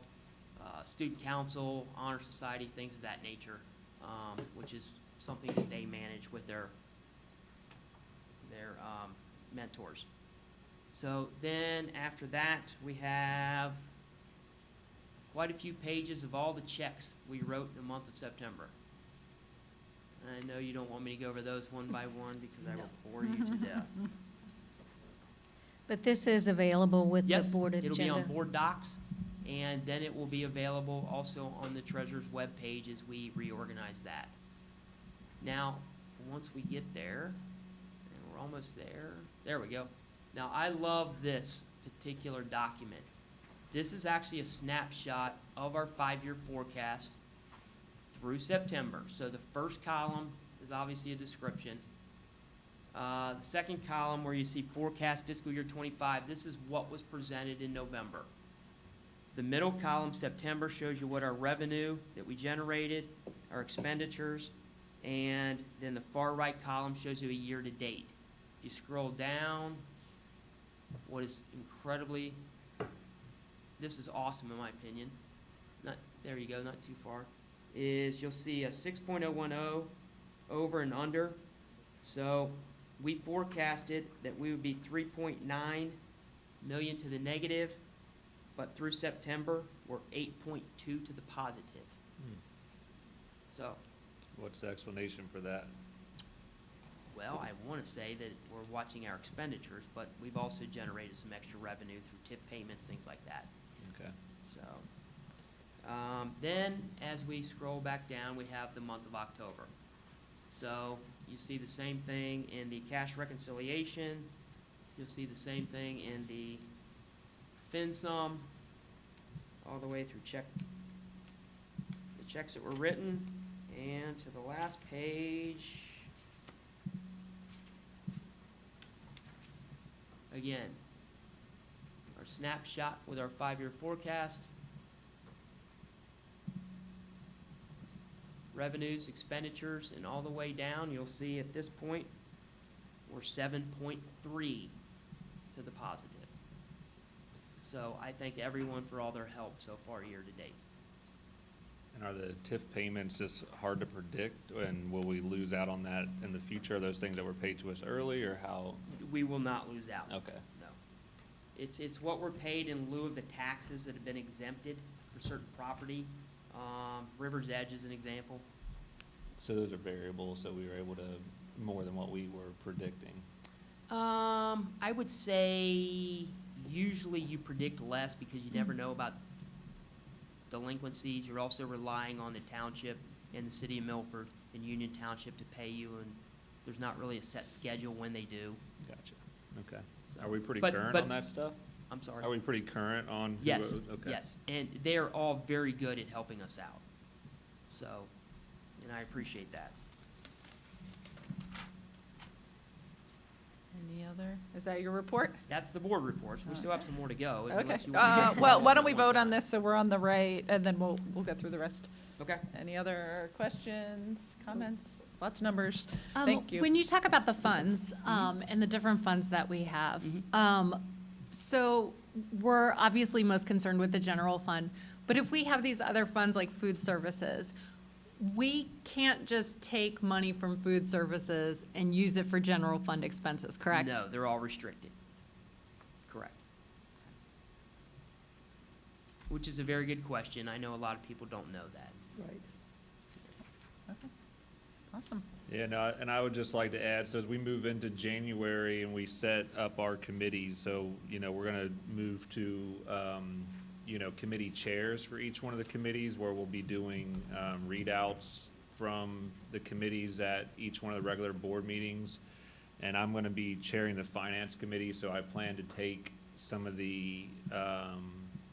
student council, honor society, things of that nature, which is something that they manage with their mentors. So then after that, we have quite a few pages of all the checks we wrote in the month of September. And I know you don't want me to go over those one by one because I will bore you to death. But this is available with the Yes, board agenda? it'll be on board docs, and then it will be available also on the treasurer's webpage as we reorganize that. Now, once we get there, and we're almost there we go. Now, I love this particular document. This is actually a snapshot of our 5-year forecast through September. So the first column is obviously a description. The second column where you see forecast fiscal year '25, this is what was presented in November. The middle column, September, shows you what our revenue that we generated, our expenditures, and then the far right column shows you a year-to-date. If you scroll down, what is incredibly, this is awesome in my opinion, there you go, not too far, is you'll see a 6.010 over and under. So we forecasted that we would be 3.9 million to the negative, but through September, we're 8.2 to the positive. So, What's the explanation for that? well, I want to say that we're watching our expenditures, but we've also generated some extra revenue through tip payments, things like that. Okay. So, then as we scroll back down, we have the month of October. So you see the same thing in the cash reconciliation. You'll see the same thing in the FinSum, all the way through the checks that were written, and to the last page. Again, our snapshot with our 5-year forecast. Revenues, expenditures, and all the way down, you'll see at this point, we're 7.3 to the positive. So I thank everyone for all their help so far year to date. And are the TIF payments just hard to predict, and will we lose out on that in the future? Are those things that were paid to us early, or how? We will not lose out. Okay. No. It's what we're paid in lieu of the taxes that have been exempted for certain property. River's Edge is an example. So those are variables, so we were able to, more than what we were predicting. I would say usually you predict less because you never know about delinquencies. You're also relying on the township and the city of Milford and Union Township to pay you, and there's not really a set schedule when they do. Gotcha. Okay. So- Are we pretty but- current but- on that stuff? I'm sorry. Are we pretty current on? who Yes, owes? Okay. yes, and they are all very good at helping us out. So, and I appreciate that. Any other, is that your report? That's the board reports. We still have some more to go. Okay, unless you want me to- well, why don't we vote on this so we're on the right, and then we'll get through the rest. Okay. Any other questions, comments? Lots of numbers. Thank you. When you talk about the funds, and the different funds that we have, so we're obviously most concerned with the general fund, but if we have these other funds like food services, we can't just take money from food services and use it for general fund expenses, correct? No, they're all restricted. Correct. Which is a very good question. I know a lot of people don't know that. Right. Okay. Awesome. Yeah, no, and I would just like to add, so as we move into January and we set up our committees, so, we're gonna move to, committee chairs for each one of the committees, where we'll be doing, readouts from the committees at each one of the regular board meetings. And I'm gonna be chairing the finance committee, so I plan to take some of the,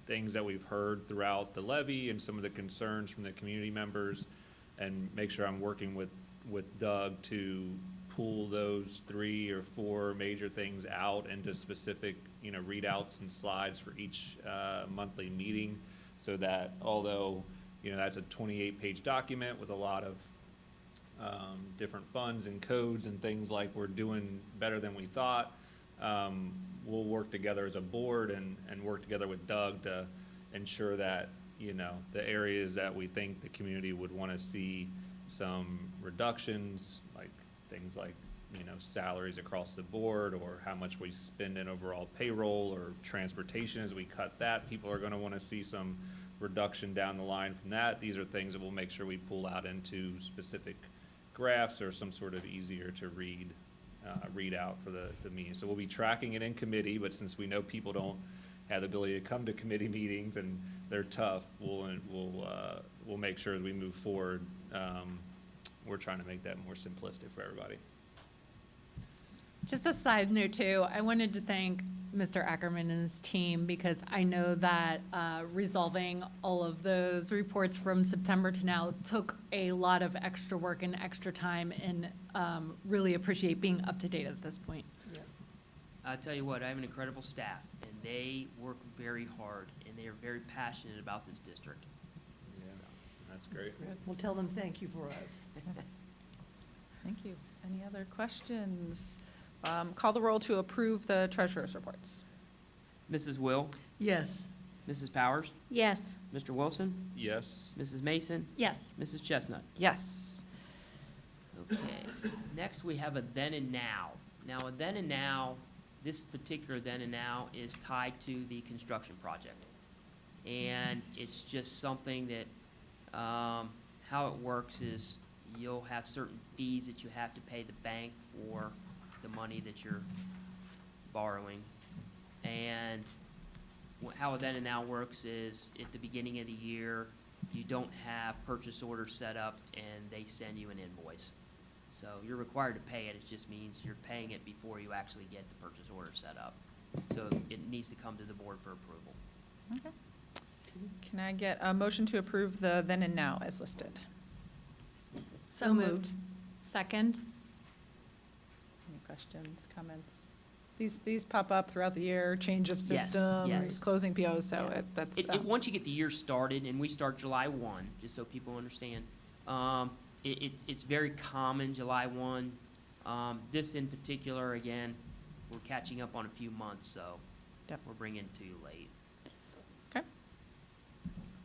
things that we've heard throughout the levy and some of the concerns from the community members, and make sure I'm working with Doug to pull those 3 or 4 major things out into specific, readouts and slides for each monthly meeting, so that although, that's a 28-page document with a lot of different funds and codes and things like we're doing better than we thought, we'll work together as a board and work together with Doug to ensure that, the areas that we think the community would want to see some reductions, like things like, salaries across the board, or how much we spend in overall payroll or transportation, as we cut that, people are going to want to see some reduction down the line from that. These are things that we'll make sure we pull out into specific graphs or some sort of easier to read out for the meeting. So we'll be tracking it in committee, but since we know people don't have the ability to come to committee meetings and they're tough, we'll make sure as we move forward, we're trying to make that more simplistic for everybody. Just a side note too, I wanted to thank Mr. Ackerman and his team, because I know that resolving all of those reports from September to now took a lot of extra work and extra time, and really appreciate being up to date at this point. I'll tell you what, I have an incredible staff, and they work very hard, and they are very passionate about this district. Yeah, that's great. We'll tell them thank you for us. Thank you. Any other questions? Call the roll to approve the treasurer's reports. Mrs. Will, Yes. Mrs. Powers, Yes. Mr. Wilson, Yes. Mrs. Mason, Yes. Mrs. Chestnut. Yes. Okay, next we have a then and now. Now, a then and now, this particular then and now is tied to the construction project. And it's just something that, how it works is you'll have certain fees that you have to pay the bank for the money that you're borrowing. And how a then and now works is at the beginning of the year, you don't have purchase orders set up and they send you an invoice. So you're required to pay it, it just means you're paying it before you actually get the purchase order set up. So it needs to come to the board for approval. Okay. Can I get a motion to approve the then and now as listed? So moved. Second? Any questions, comments? These pop up throughout the year, change of Yes, systems, yes. closing POs, so Yeah. that's. Once you get the year started, and we start July 1, just so people understand, it's very common, July 1. This in particular, again, we're catching up on a few months, so Yep. we're bringing it to you late. Okay.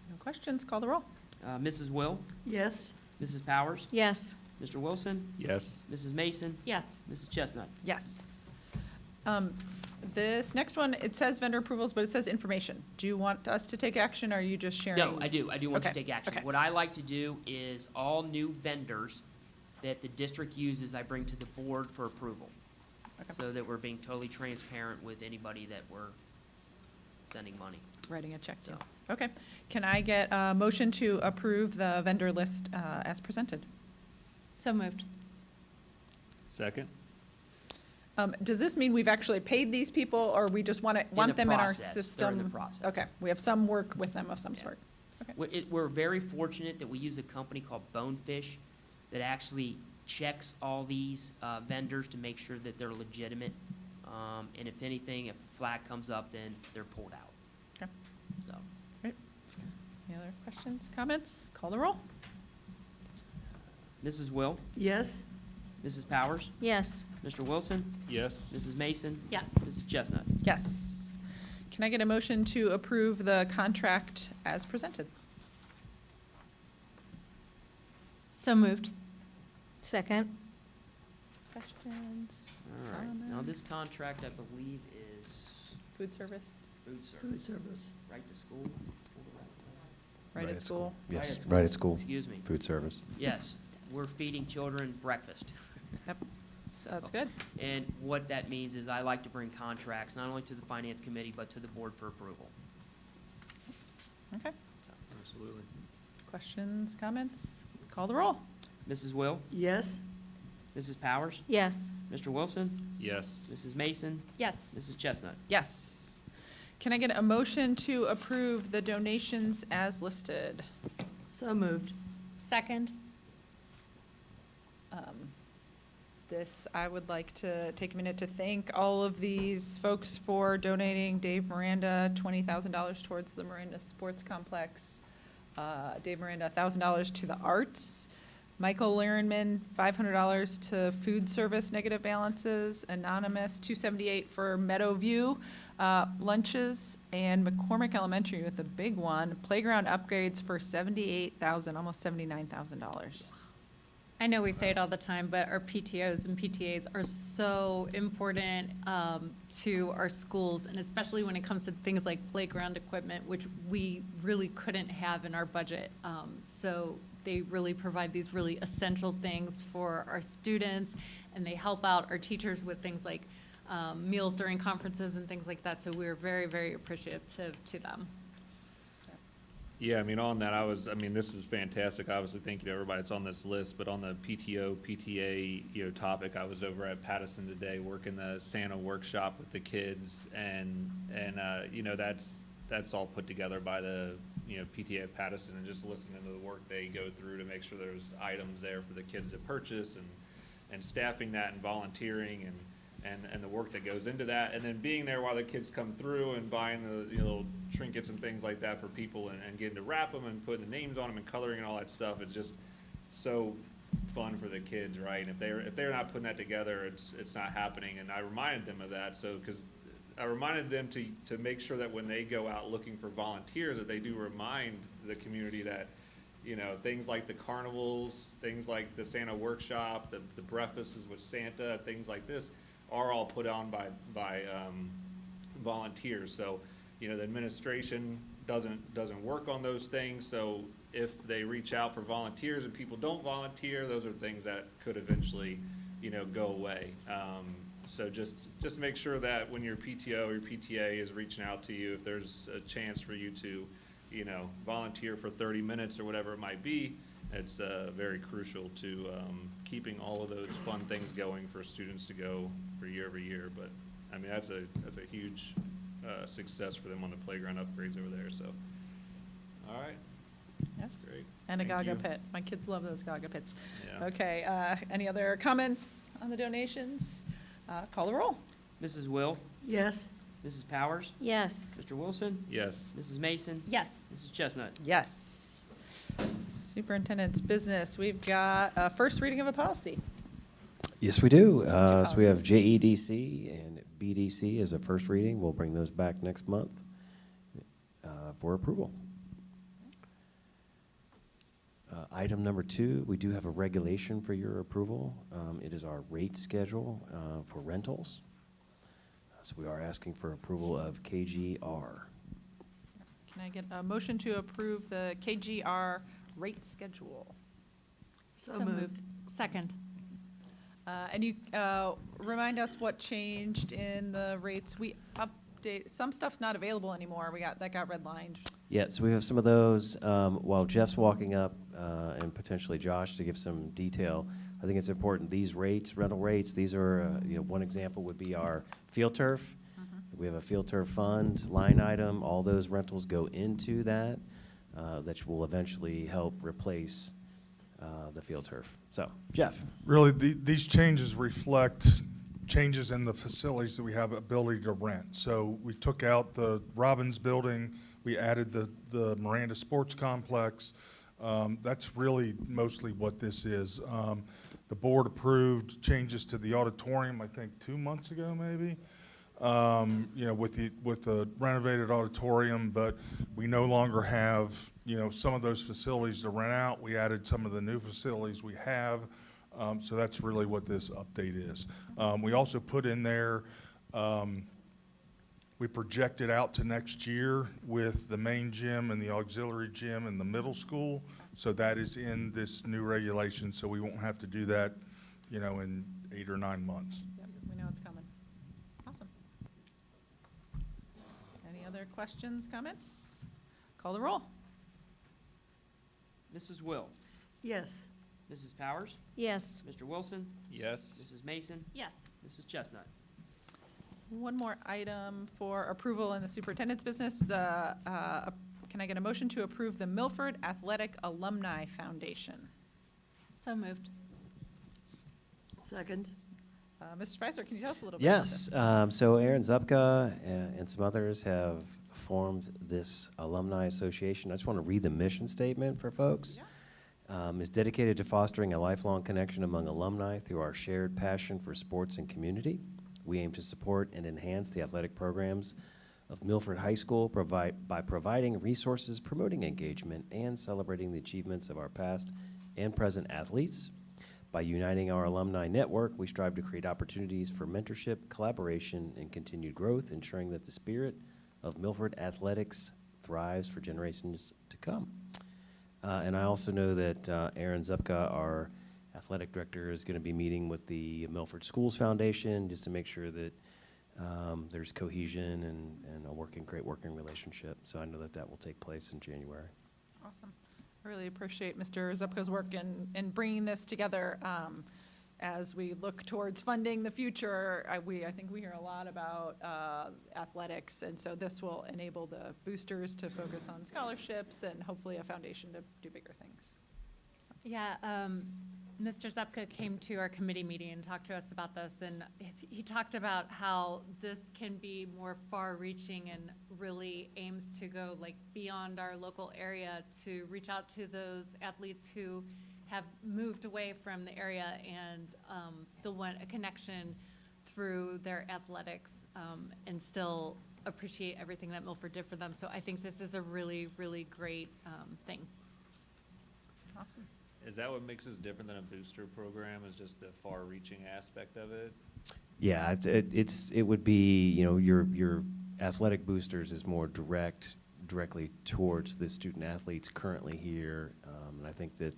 No questions, call the roll. Mrs. Will, Yes. Mrs. Powers, Yes. Mr. Wilson, Yes. Mrs. Mason, Yes. Mrs. Chestnut. Yes. This next one, it says vendor approvals, but it says information. Do you want us to take action, or are you just sharing? No, I do want you to Okay, take action. okay. What I like to do is all new vendors that the district uses, I bring to the board for approval. Okay. So that we're being totally transparent with anybody that we're sending money. Writing a check to. So. Okay. Can I get a motion to approve the vendor list as presented? So moved. Second? Does this mean we've actually paid these people, or we just want them in our process. system? They're in the process. Okay, we have some work with them of some Yeah. sort. Okay. We're very fortunate that we use a company called Bonefish that actually checks all these vendors to make sure that they're legitimate. And if anything, if a flag comes up, then they're pulled out. Okay. So, Great. Any other questions, comments? Call the roll. Mrs. Will, Yes. Mrs. Powers, Yes. Mr. Wilson, Yes. Mrs. Mason, Yes. Mrs. Chestnut. Yes. Can I get a motion to approve the contract as presented? So moved. Second. Questions? All right, now this contract, I believe, is Food service, food service. Food service. Right to school? right at school? Yes, Right at right at school. Excuse me. Food service. Yes, we're feeding children breakfast. Yep, So, that's good. And what that means is I like to bring contracts, not only to the finance committee, but to the board for approval. Okay. So, Absolutely. Questions, comments? Call the roll. Mrs. Will, Yes. Mrs. Powers, Yes. Mr. Wilson, Yes. Mrs. Mason, Yes. Mrs. Chestnut. Yes. Can I get a motion to approve the donations as listed? So moved. Second? This, I would like to take a minute to thank all of these folks for donating. Dave Miranda, $20,000 towards the Miranda Sports Complex. Dave Miranda, $1,000 to the arts. Michael Lirenman, $500 to food service negative balances. Anonymous, $278 for Meadowview lunches. And McCormick Elementary with the big one, playground upgrades for $78,000, almost $79,000. I know we say it all the time, but our PTOs and PTAs are so important to our schools, and especially when it comes to things like playground equipment, which we really couldn't have in our budget. So they really provide these really essential things for our students, and they help out our teachers with things like meals during conferences and things like that. So we're very, very appreciative to them. Yeah, I mean, on that, this is fantastic. Obviously, thank you to everybody that's on this list, but on the PTO, PTA, topic, I was over at Pattison today working the Santa workshop with the kids, and that's all put together by the, PTA of Pattison, and just listening to the work they go through to make sure there's items there for the kids to purchase, and staffing that and volunteering and the work that goes into that, and then being there while the kids come through and buying the little trinkets and things like that for people, and getting to wrap them and putting the names on them and coloring and all that stuff. It's just so fun for the kids, right? And if they're not putting that together, it's not happening. And I reminded them of that, because I reminded them to make sure that when they go out looking for volunteers, that they do remind the community that things like the carnivals, things like the Santa workshop, the breakfasts with Santa, things like this are all put on by volunteers. So, the administration doesn't work on those things. So if they reach out for volunteers and people don't volunteer, those are things that could eventually, go away. So just make sure that when your PTO or your PTA is reaching out to you, if there's a chance for you to, volunteer for 30 minutes or whatever it might be, it's very crucial to keeping all of those fun things going for students to go for year over year. But I mean, that's a huge success for them on the playground upgrades over there. So, all right, Yes. that's great. And a Thank Gaga you. pit. My kids love those Gaga pits. Yeah. Okay, any other comments on the donations? Call the roll. Mrs. Will, Yes. Mrs. Powers, Yes. Mr. Wilson, Yes. Mrs. Mason, Yes. Mrs. Chestnut. Yes. Superintendent's business, we've got a first reading of a policy. Yes, we do. Two So we have policies. JEDC and BDC as a first reading. We'll bring those back next month for approval. Item number 2, we do have a regulation for your approval. It is our rate schedule for rentals. So we are asking for approval of KGR. Can I get a motion to approve the KGR rate schedule? So moved. Second. And you, remind us what changed in the rates. We update, some stuff's not available anymore. That got redlined. Yeah, so we have some of those. While Jeff's walking up, and potentially Josh to give some detail, I think it's important, these rates, rental rates, these are, one example would be our field turf. We have a field turf fund line item. All those rentals go into that, that will eventually help replace the field turf. So, Jeff. Really, these changes reflect changes in the facilities that we have ability to rent. So we took out the Robbins building, we added the Miranda Sports Complex. That's really mostly what this is. The board approved changes to the auditorium, I think 2 months ago, maybe. With the renovated auditorium, but we no longer have, some of those facilities to rent out. We added some of the new facilities we have. So that's really what this update is. We also put in there, we projected out to next year with the main gym and the auxiliary gym and the middle school. So that is in this new regulation, so we won't have to do that, in 8 or 9 months. Yep, we know it's coming. Awesome. Any other questions, comments? Call the roll. Mrs. Will, Yes. Mrs. Powers, Yes. Mr. Wilson, Yes. Mrs. Mason, Yes. Mrs. Chestnut. One more item for approval in the superintendent's business. Can I get a motion to approve the Milford Athletic Alumni Foundation? So moved. Second. Mr. Spicer, can you tell us a little bit about this? Yes, so Aaron Zupka and some others have formed this alumni association. I just want to read the mission statement for folks. Is dedicated to fostering a lifelong connection among alumni through our shared passion for sports and community. We aim to support and enhance the athletic programs of Milford High School by providing resources, promoting engagement, and celebrating the achievements of our past and present athletes. By uniting our alumni network, we strive to create opportunities for mentorship, collaboration, and continued growth, ensuring that the spirit of Milford athletics thrives for generations to come. And I also know that Aaron Zupka, our athletic director, is going to be meeting with the Milford Schools Foundation just to make sure that there's cohesion and a great working relationship. So I know that will take place in January. Awesome. I really appreciate Mr. Zupko's work in bringing this together. As we look towards funding the future, I think we hear a lot about athletics, and so this will enable the boosters to focus on scholarships and hopefully a foundation to do bigger things. Yeah, Mr. Zupka came to our committee meeting and talked to us about this, and he talked about how this can be more far-reaching and really aims to go like beyond our local area to reach out to those athletes who have moved away from the area and still want a connection through their athletics and still appreciate everything that Milford did for them. So I think this is a really, really great thing. Awesome. Is that what makes us different than a booster program, is just the far-reaching aspect of it? Yeah, it would be, you know, your athletic boosters is more directly towards the student athletes currently here, and I think that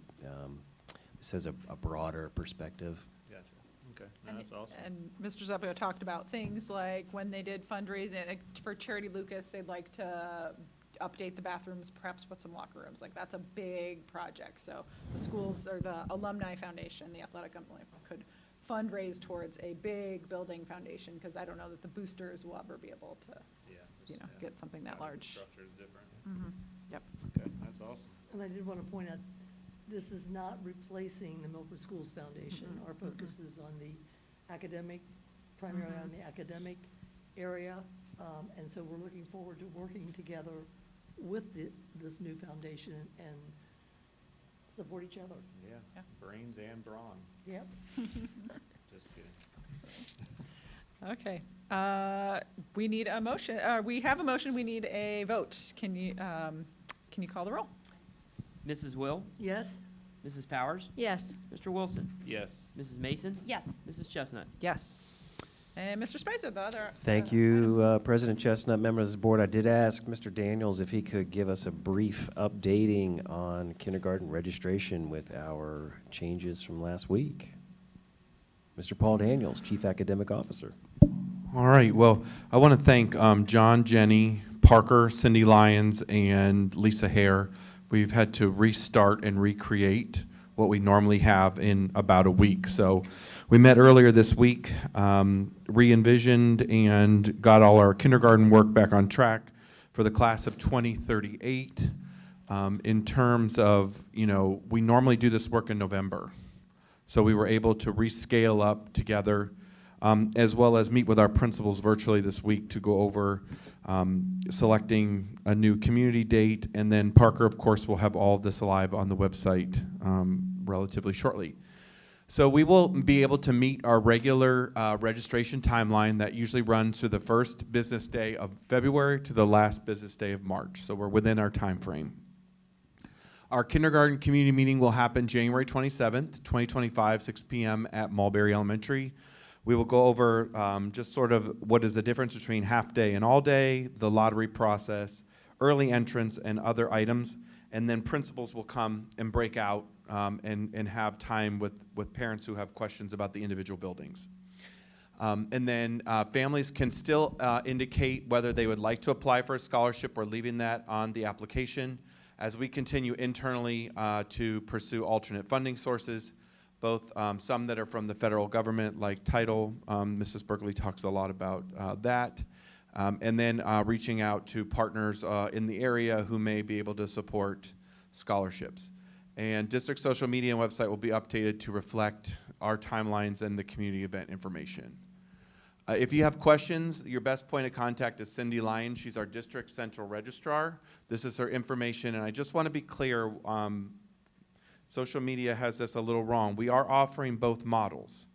this has a broader perspective. Gotcha. Okay, no, that's awesome. And Mr. Zupko talked about things like when they did fundraising for Charity Lucas, they'd like to update the bathrooms, perhaps put some locker rooms. Like, that's a big project. So the schools or the Alumni Foundation, the athletic company, could fundraise towards a big building foundation, because I don't know that the boosters will ever be able to, get something that large. Structure is different. Yep. Okay, that's awesome. And I did want to point out, this is not replacing the Milford Schools Foundation. Our focus is on the academic, primarily on the academic area. And so we're looking forward to working together with this new foundation and support each other. Yeah, brains and brawn. Yep. Just kidding. Okay. We need a motion. We have a motion. We need a vote. Can you call the roll? Mrs. Will, Yes? Mrs. Powers, Yes. Mr. Wilson, Yes. Mrs. Mason, Yes. Mrs. Chestnut. Yes. And Mr. Spicer, the other. Thank you, President Chestnut, members of the board. I did ask Mr. Daniels if he could give us a brief updating on kindergarten registration with our changes from last week. Mr. Paul Daniels, Chief Academic Officer. All right, well, I want to thank John, Jenny, Parker, Cindy Lyons, and Lisa Hare. We've had to restart and recreate what we normally have in about a week. So we met earlier this week, re-envisioned and got all our kindergarten work back on track for the class of 2038. In terms of, we normally do this work in November. So we were able to rescale up together, as well as meet with our principals virtually this week to go over selecting a new community date. And then Parker, of course, will have all of this live on the website relatively shortly. So we will be able to meet our regular registration timeline that usually runs through the first business day of February to the last business day of March. So we're within our time frame. Our kindergarten community meeting will happen January 27th, 2025, 6 p.m. at Mulberry Elementary. We will go over just sort of what is the difference between half day and all day, the lottery process, early entrance, and other items. And then principals will come and break out and have time with parents who have questions about the individual buildings. And then families can still indicate whether they would like to apply for a scholarship or leaving that on the application as we continue internally to pursue alternate funding sources, both some that are from the federal government like Title. Mrs. Berkeley talks a lot about that. And then reaching out to partners in the area who may be able to support scholarships. And district social media and website will be updated to reflect our timelines and the community event information. If you have questions, your best point of contact is Cindy Lyons. She's our district central registrar. This is her information, and I just want to be clear, social media has this a little wrong. We are offering both models.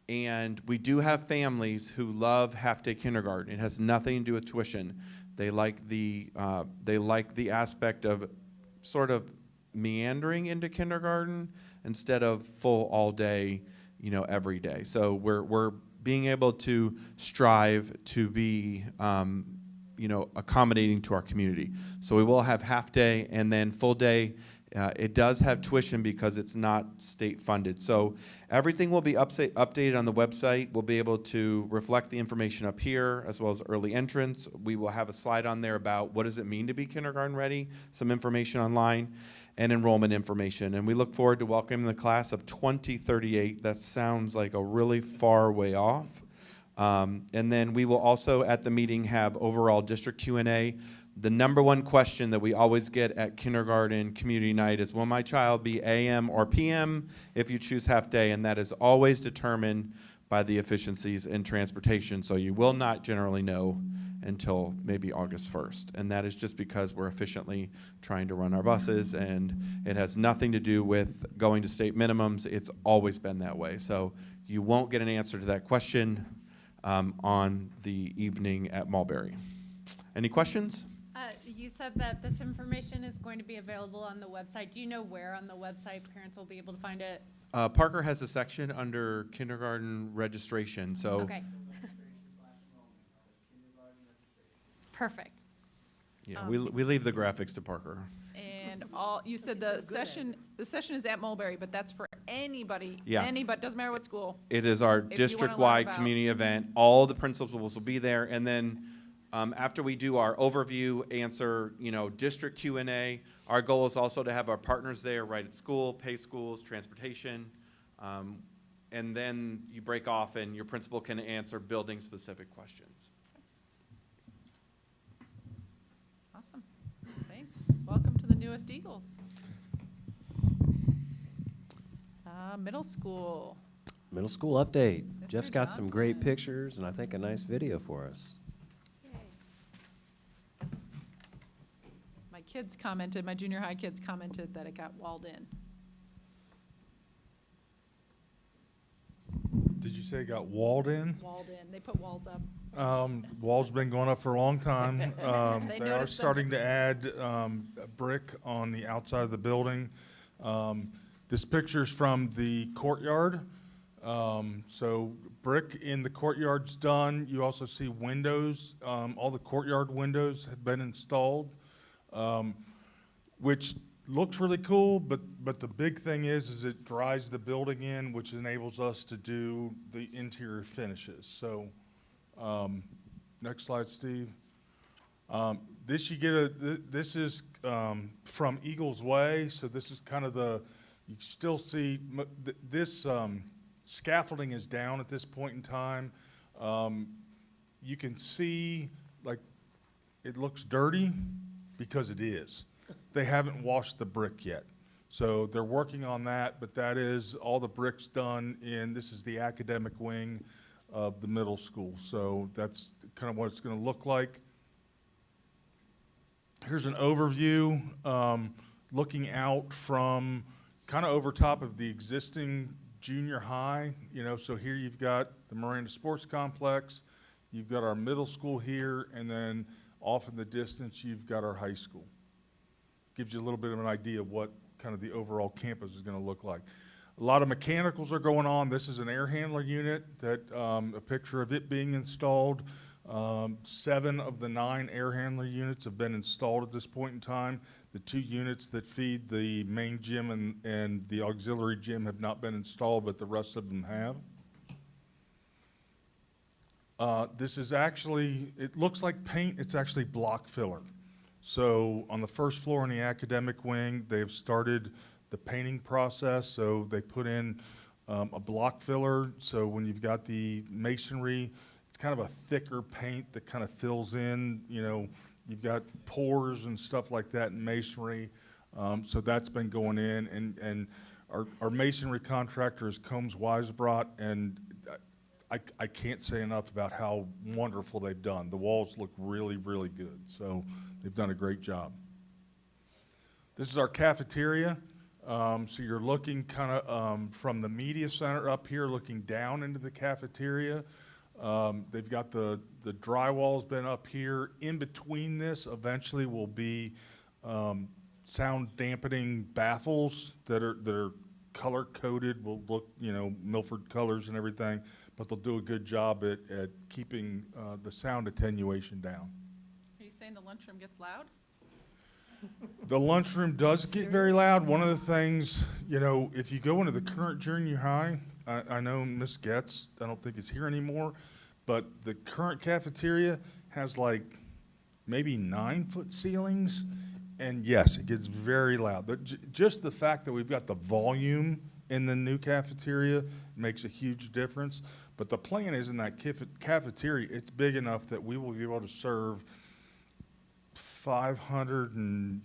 And we do have families who love half-day kindergarten. It has nothing to do with tuition. They like the aspect of sort of meandering into kindergarten instead of full all day, every day. So we're being able to strive to be, accommodating to our community. So we will have half day and then full day. It does have tuition because it's not state funded. So everything will be updated on the website. We'll be able to reflect the information up here as well as early entrance. We will have a slide on there about what does it mean to be kindergarten ready, some information online, and enrollment information. And we look forward to welcoming the class of 2038. That sounds like a really far way off. And then we will also at the meeting have overall district Q&A. The number one question that we always get at kindergarten community night is, will my child be AM or PM if you choose half day? And that is always determined by the efficiencies in transportation. So you will not generally know until maybe August 1st. And that is just because we're efficiently trying to run our buses, and it has nothing to do with going to state minimums. It's always been that way. So you won't get an answer to that question on the evening at Mulberry. Any questions? You said that this information is going to be available on the website. Do you know where on the website parents will be able to find it? Parker has a section under kindergarten registration, so. Okay. Perfect. Yeah, we leave the graphics to Parker. And you said the session is at Mulberry, but that's for anybody. Yeah. Anybody, doesn't matter what school. It is our If you wanna learn district-wide about- community event. All the principals will be there, and then after we do our overview, answer, district Q&A, our goal is also to have our partners there right at school, pay schools, transportation, and then you break off and your principal can answer building-specific questions. Awesome. Thanks. Welcome to the newest Eagles. Middle school. Middle school update. Mr. Jeff's got some great Johnson. pictures and I think a nice video for us. My junior high kids commented that it got walled in. Did you say it got walled in? Walled in. They put walls up. Wall's been going up for a long time. They They are noticed them. starting to add a brick on the outside of the building. This picture's from the courtyard. So brick in the courtyard's done. You also see windows. All the courtyard windows have been installed, which looks really cool, but the big thing is it dries the building in, which enables us to do the interior finishes. So, next slide, Steve. This is from Eagles Way, so this is kind of you still see, this scaffolding is down at this point in time. You can see, like, it looks dirty because it is. They haven't washed the brick yet. So they're working on that, but that is all the bricks done this is the academic wing of the middle school. So that's kind of what it's going to look like. Here's an overview looking out from kind of over top of the existing junior high. So here you've got the Miranda Sports Complex, you've got our middle school here, and then off in the distance you've got our high school. Gives you a little bit of an idea of what kind of the overall campus is going to look like. A lot of mechanicals are going on. This is an air handler unit that a picture of it being installed. 7 of the 9 air handler units have been installed at this point in time. The 2 units that feed the main gym and the auxiliary gym have not been installed, but the rest of them have. This is actually, it looks like paint, it's actually block filler. So on the first floor in the academic wing, they've started the painting process. So they put in a block filler. So when you've got the masonry, it's kind of a thicker paint that kind of fills in, you've got pores and stuff like that in masonry. So that's been going in. And our masonry contractor is Combs Weisbrot, and I can't say enough about how wonderful they've done. The walls look really, really good. So they've done a great job. This is our cafeteria. So you're looking kind of from the media center up here, looking down into the cafeteria. They've got the drywall's been up here. In between this, eventually will be sound dampening baffles that are color coded. Will look, Milford colors and everything, but they'll do a good job at keeping the sound attenuation down. Are you saying the lunchroom gets loud? The lunchroom does get very loud. One of the things, you know, if you go into the current junior high, I know Miss Getz, I don't think is here anymore, but the current cafeteria has like maybe 9-foot ceilings. And yes, it gets very loud. Just the fact that we've got the volume in the new cafeteria makes a huge difference. But the plan is in that cafeteria, it's big enough that we will be able to serve 500 and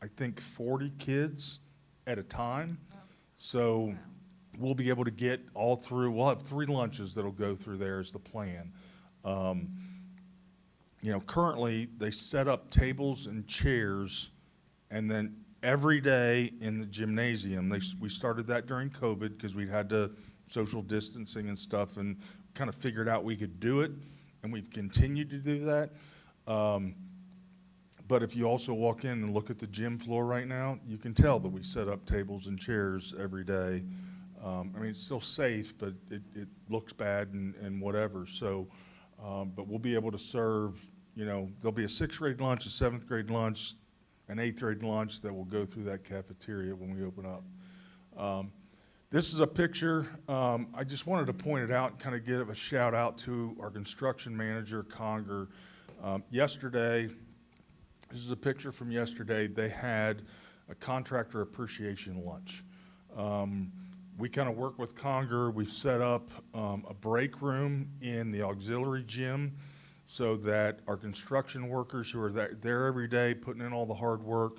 I think 40 kids at a time. So we'll be able to get all through. We'll have 3 lunches that'll go through there is the plan. You know, currently they set up tables and chairs, and then every day in the gymnasium, we started that during COVID because we had to social distancing and stuff, and kind of figured out we could do it, and we've continued to do that. But if you also walk in and look at the gym floor right now, you can tell that we set up tables and chairs every day. I mean, it's still safe, but it looks bad and whatever. So, but we'll be able to serve, you know, there'll be a 6th grade lunch, a 7th grade lunch, an 8th grade lunch that will go through that cafeteria when we open up. This is a picture. I just wanted to point it out and kind of give a shout out to our construction manager, Conger. Yesterday, this is a picture from yesterday. They had a contractor appreciation lunch. We kind of work with Conger. We've set up a break room in the auxiliary gym so that our construction workers who are there every day putting in all the hard work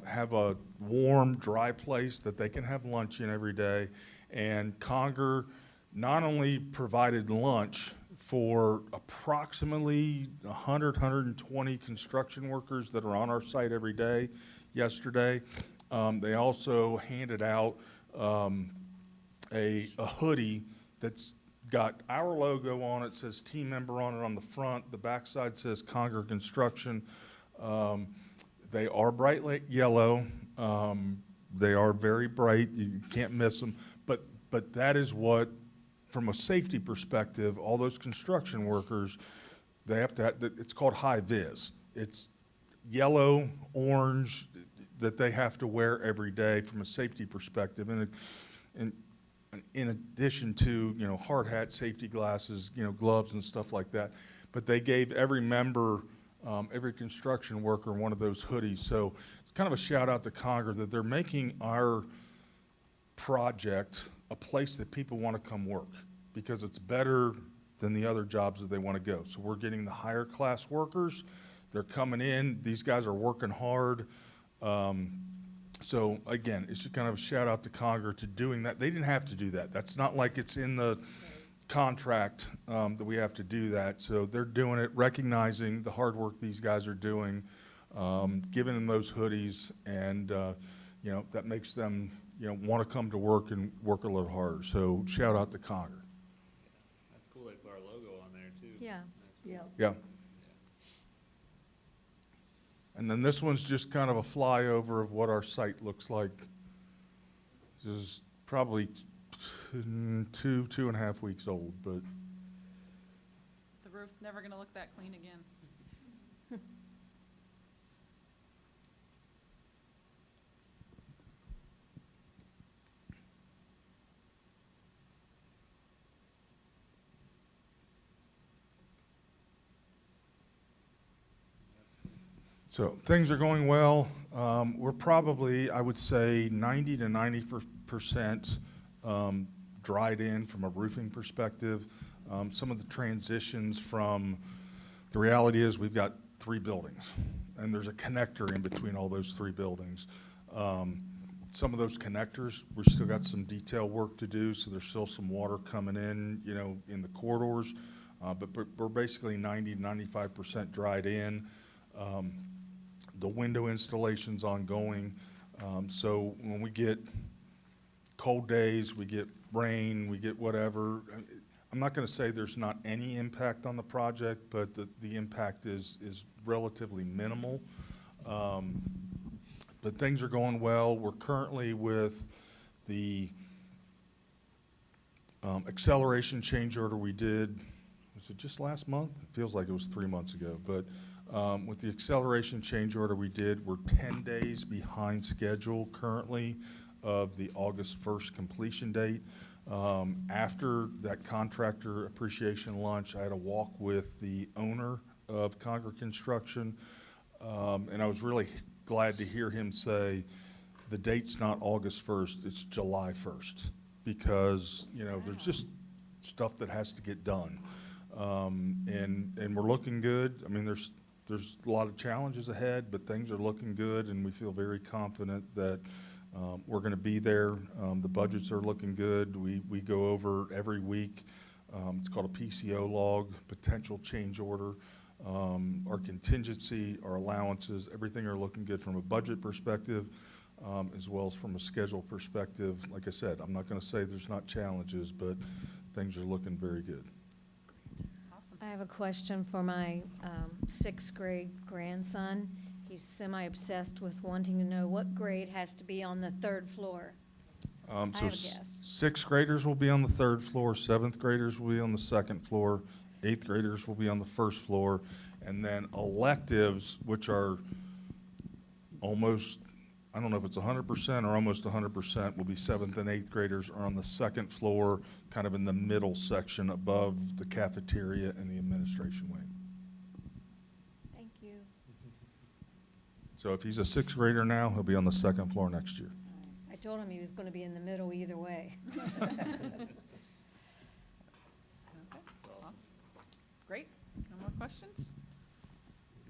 have a warm, dry place that they can have lunch in every day. And Conger not only provided lunch for approximately 100, 120 construction workers that are on our site every day yesterday. They also handed out a hoodie that's got our logo on it, says team member on it on the front. The backside says Conger Construction. They are bright yellow. They are very bright. You can't miss them. But that is what, from a safety perspective, all those construction workers, they have to have, it's called high vis. It's yellow, orange, that they have to wear every day from a safety perspective. And in addition to, you know, hard hat, safety glasses, you know, gloves and stuff like that. But they gave every member, every construction worker one of those hoodies. So it's kind of a shout out to Conger that they're making our project a place that people want to come work because it's better than the other jobs that they want to go. So we're getting the higher class workers. They're coming in. These guys are working hard. So again, it's just kind of a shout out to Conger to doing that. They didn't have to do that. That's not like it's in the contract that we have to do that. So they're doing it, recognizing the hard work these guys are doing, giving them those hoodies, and you know, that makes them, you know, want to come to work and work a little harder. So shout out to Conger. That's cool. They put our logo on there too. Yeah. Yeah. Yeah. And then this one's just kind of a flyover of what our site looks like. This is probably 2.5 weeks old, but The roof's never gonna look that clean again. so things are going well. We're probably, I would say, 90 to 90% dried in from a roofing perspective. Some of the transitions from, the reality is we've got 3 buildings, and there's a connector in between all those 3 buildings. Some of those connectors, we've still got some detail work to do, so there's still some water coming in, you know, in the corridors. But we're basically 90 to 95% dried in. The window installation's ongoing. So when we get cold days, we get rain, we get whatever, I'm not going to say there's not any impact on the project, but the impact is relatively minimal. But things are going well. We're currently with the acceleration change order we did, was it just last month? It feels like it was 3 months ago, but With the acceleration change order we did, we're 10 days behind schedule currently of the August 1st completion date. After that contractor appreciation lunch, I had a walk with the owner of Concord Construction, and I was really glad to hear him say, the date's not August 1st, it's July 1st, because, you know, there's just stuff that has to get done. And we're looking good. I mean, there's a lot of challenges ahead, but things are looking good, and we feel very confident that we're going to be there. The budgets are looking good. We go over every week. It's called a PCO log, potential change order. Our contingency, our allowances, everything are looking good from a budget perspective, as well as from a schedule perspective. Like I said, I'm not going to say there's not challenges, but things are looking very good. I have a question for my 6th grade grandson. He's semi-obsessed with wanting to know what grade has to be on the 3rd floor. I have a guess. 6th graders will be on the 3rd floor, 7th graders will be on the 2nd floor, 8th graders will be on the 1st floor, and then electives, which are almost, I don't know if it's 100% or almost 100%, will be 7th and 8th graders are on the 2nd floor, kind of in the middle section above the cafeteria and the administration wing. Thank you. So if he's a 6th grader now, he'll be on the 2nd floor next year. I told him he was going to be in the middle either way. Great. No more questions?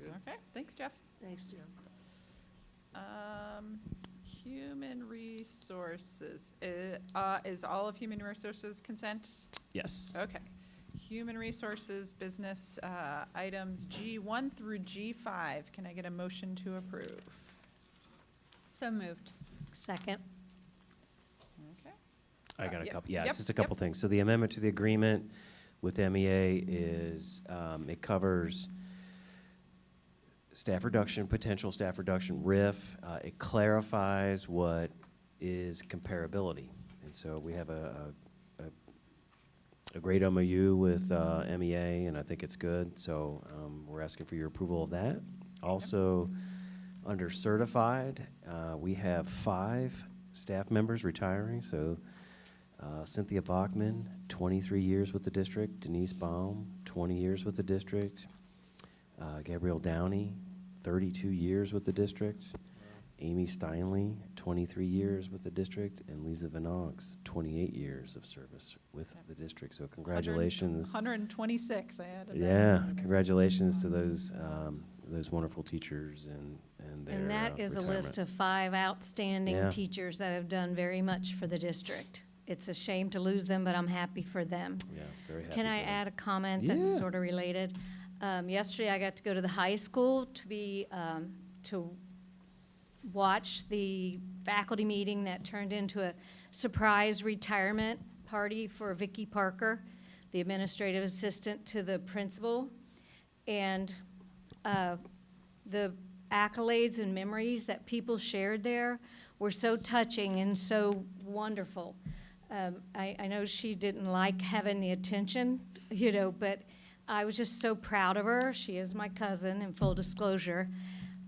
Okay, thanks, Jeff. Thanks, Jim. Human resources, is all of human resources consent? Yes. Okay. Human resources, business, items G1 through G5. Can I get a motion to approve? So moved. Second. Okay. I got a Yep. couple, yeah, Yep. it's just a couple things. So the amendment to the agreement with MEA is, it covers staff reduction, potential staff reduction, RIF. It clarifies what is comparability. And so we have a great MOU with MEA, and I think it's good. So we're asking for your approval of that. Also, under certified, we have 5 staff members retiring. So Cynthia Bachman, 23 years with the district. Denise Baum, 20 years with the district. Gabrielle Downey, 32 years with the district. Amy Steinley, 23 years with the district. And Lisa Vanoggs, 28 years of service with the district. So congratulations. 126, I added that. Yeah, congratulations to those wonderful teachers and their And that is a list retirement. of 5 outstanding Yeah. teachers that have done very much for the district. It's a shame to lose them, but I'm happy for them. Yeah, very happy. Can I for them. add a comment that's Yeah. sort of related? Yesterday, I got to go to the high school to watch the faculty meeting that turned into a surprise retirement party for Vicki Parker, the administrative assistant to the principal. And the accolades and memories that people shared there were so touching and so wonderful. I know she didn't like having the attention, you know, but I was just so proud of her. She is my cousin, in full disclosure.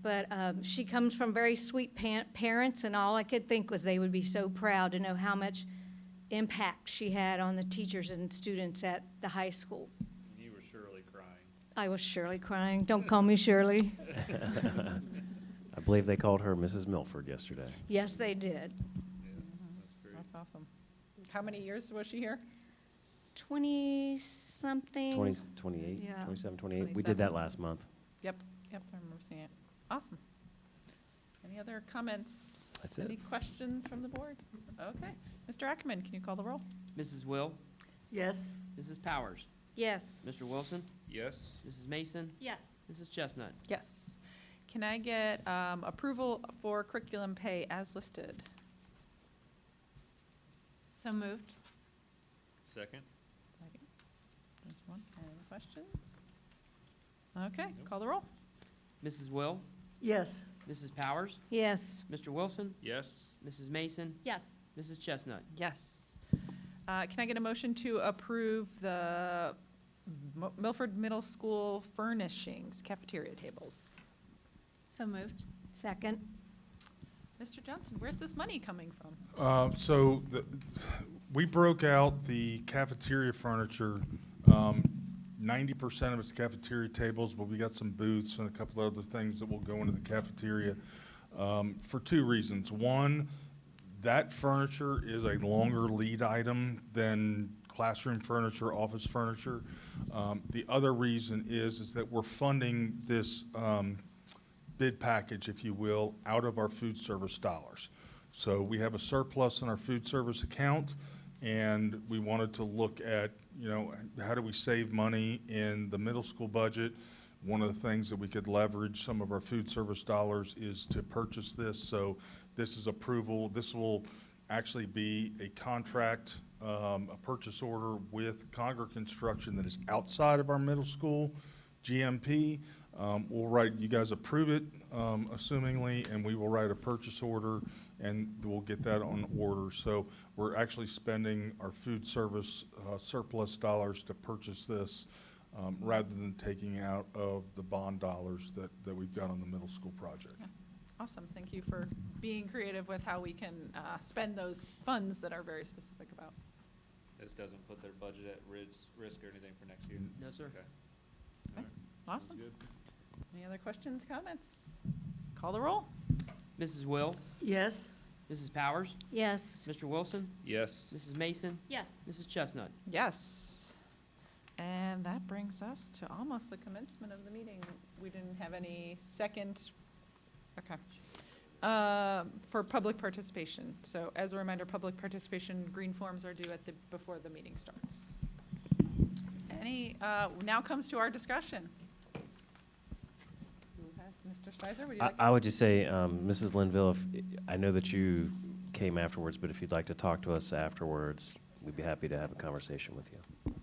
But she comes from very sweet parents, and all I could think was they would be so proud to know how much impact she had on the teachers and students at the high school. You were surely crying. I was surely crying. Don't call me Shirley. I believe they called her Mrs. Milford yesterday. Yes, they did. Yeah, that's great. That's awesome. How many years was she here? 20-something. 28, Yeah. 27, 28. We did that last month. Yep, I remember seeing it. Awesome. Any other comments? That's it. Any questions from the board? Okay. Mr. Ackerman, can you call the roll? Mrs. Will, Yes? Mrs. Powers, Yes. Mr. Wilson, Yes. Mrs. Mason, Yes. Mrs. Chestnut. Yes. Can I get approval for curriculum pay as listed? So moved. Second? Second. There's one. Any questions? Okay, call the roll. Mrs. Will, Yes. Mrs. Powers, Yes. Mr. Wilson, Yes. Mrs. Mason, Yes. Mrs. Chestnut. Yes. Can I get a motion to approve the Milford Middle School furnishings, cafeteria tables. So moved. Second. Mr. Johnson, where's this money coming from? We broke out the cafeteria furniture. 90% of it's cafeteria tables, but we got some booths and a couple of other things that will go into the cafeteria for two reasons. One, that furniture is a longer lead item than classroom furniture, office furniture. The other reason is that we're funding this bid package, if you will, out of our food service dollars. So we have a surplus in our food service account, and we wanted to look at, how do we save money in the middle school budget? One of the things that we could leverage some of our food service dollars is to purchase this. So this is approval. This will actually be a contract, a purchase order with Conger Construction that is outside of our middle school GMP. We'll write, you guys approve it, assumingly, and we will write a purchase order, and we'll get that on order. So we're actually spending our food service surplus dollars to purchase this, rather than taking out of the bond dollars that we've got on the middle school project. Yeah. Awesome, thank you for being creative with how we can spend those funds that are very specific about. This doesn't put their budget at risk or anything for next year? No, sir. Okay. Okay. All right. Sounds Awesome. good. Any other questions, comments? Call the roll. Mrs. Will, Yes. Mrs. Powers, Yes. Mr. Wilson, Yes. Mrs. Mason, Yes. Mrs. Chestnut. Yes. And that brings us to almost the commencement of the meeting. We didn't have any second, okay. For public participation. So as a reminder, public participation, green forms are due before the meeting starts. Now comes to our discussion. Who has, Mr. Spicer, would you like? I would just say, Mrs. Linville, I know that you came afterwards, but if you'd like to talk to us afterwards, we'd be happy to have a conversation with you.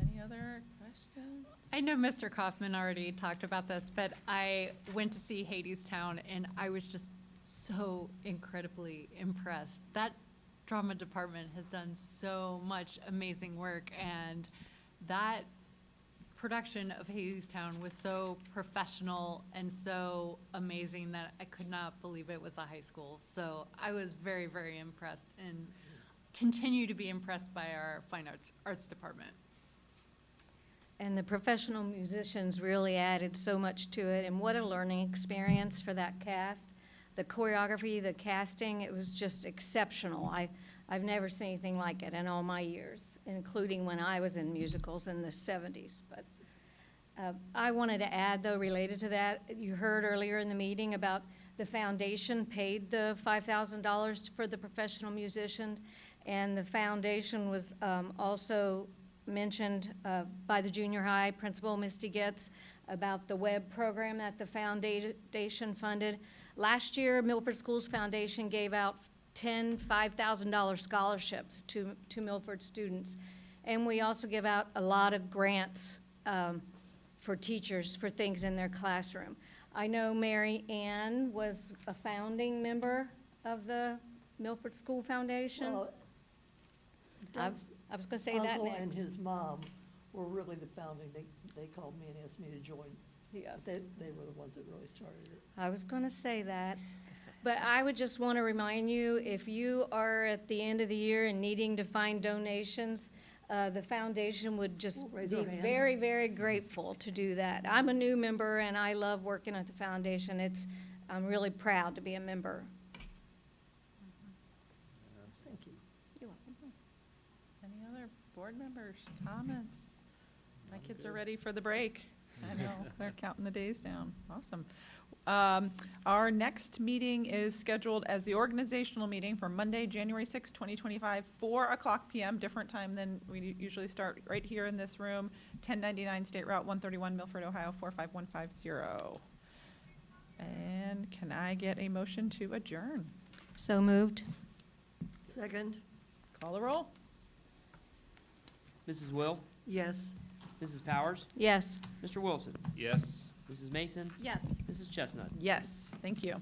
Any other questions? I know Mr. Kaufman already talked about this, but I went to see Hadestown, and I was just so incredibly impressed. That drama department has done so much amazing work, and that production of Hadestown was so professional and so amazing that I could not believe it was a high school. So I was very, very impressed, and continue to be impressed by our fine arts department. And the professional musicians really added so much to it, and what a learning experience for that cast. The choreography, the casting, it was just exceptional. I've never seen anything like it in all my years, including when I was in musicals in the 70s. But I wanted to add, though, related to that, you heard earlier in the meeting about the foundation paid the $5,000 for the professional musicians, and the foundation was also mentioned by the junior high principal, Misty Getz, about the web program that the foundation funded. Last year, Milford Schools Foundation gave out 10 $5,000 scholarships to Milford students. And we also give out a lot of grants for teachers for things in their classroom. I know Mary Ann was a founding member of the Milford School Foundation. Well, I was going to say that Uncle next. and his mom were really the founding. They called me and asked me to join. Yes. They were the ones that really started it. I was going to say that. But I would just want to remind you, if you are at the end of the year and needing to find donations, the foundation would just Raise be our hand. very, very grateful to do that. I'm a new member, and I love working at the foundation. I'm really proud to be a member. Thank you. You're welcome. Any other board members, comments? My kids are ready for the break. I know, they're counting the days down. Awesome. Our next meeting is scheduled as the organizational meeting for Monday, January 6, 2025, 4:00 p.m., different time than we usually start, right here in this room, 1099 State Route 131, Milford, Ohio, 45150. And can I get a motion to adjourn? So moved. Second, Call the roll. Mrs. Will, yes. Mrs. Powers, Yes. Mr. Wilson, Yes. Mrs. Mason, Yes. Mrs. Chestnut. Yes, thank you.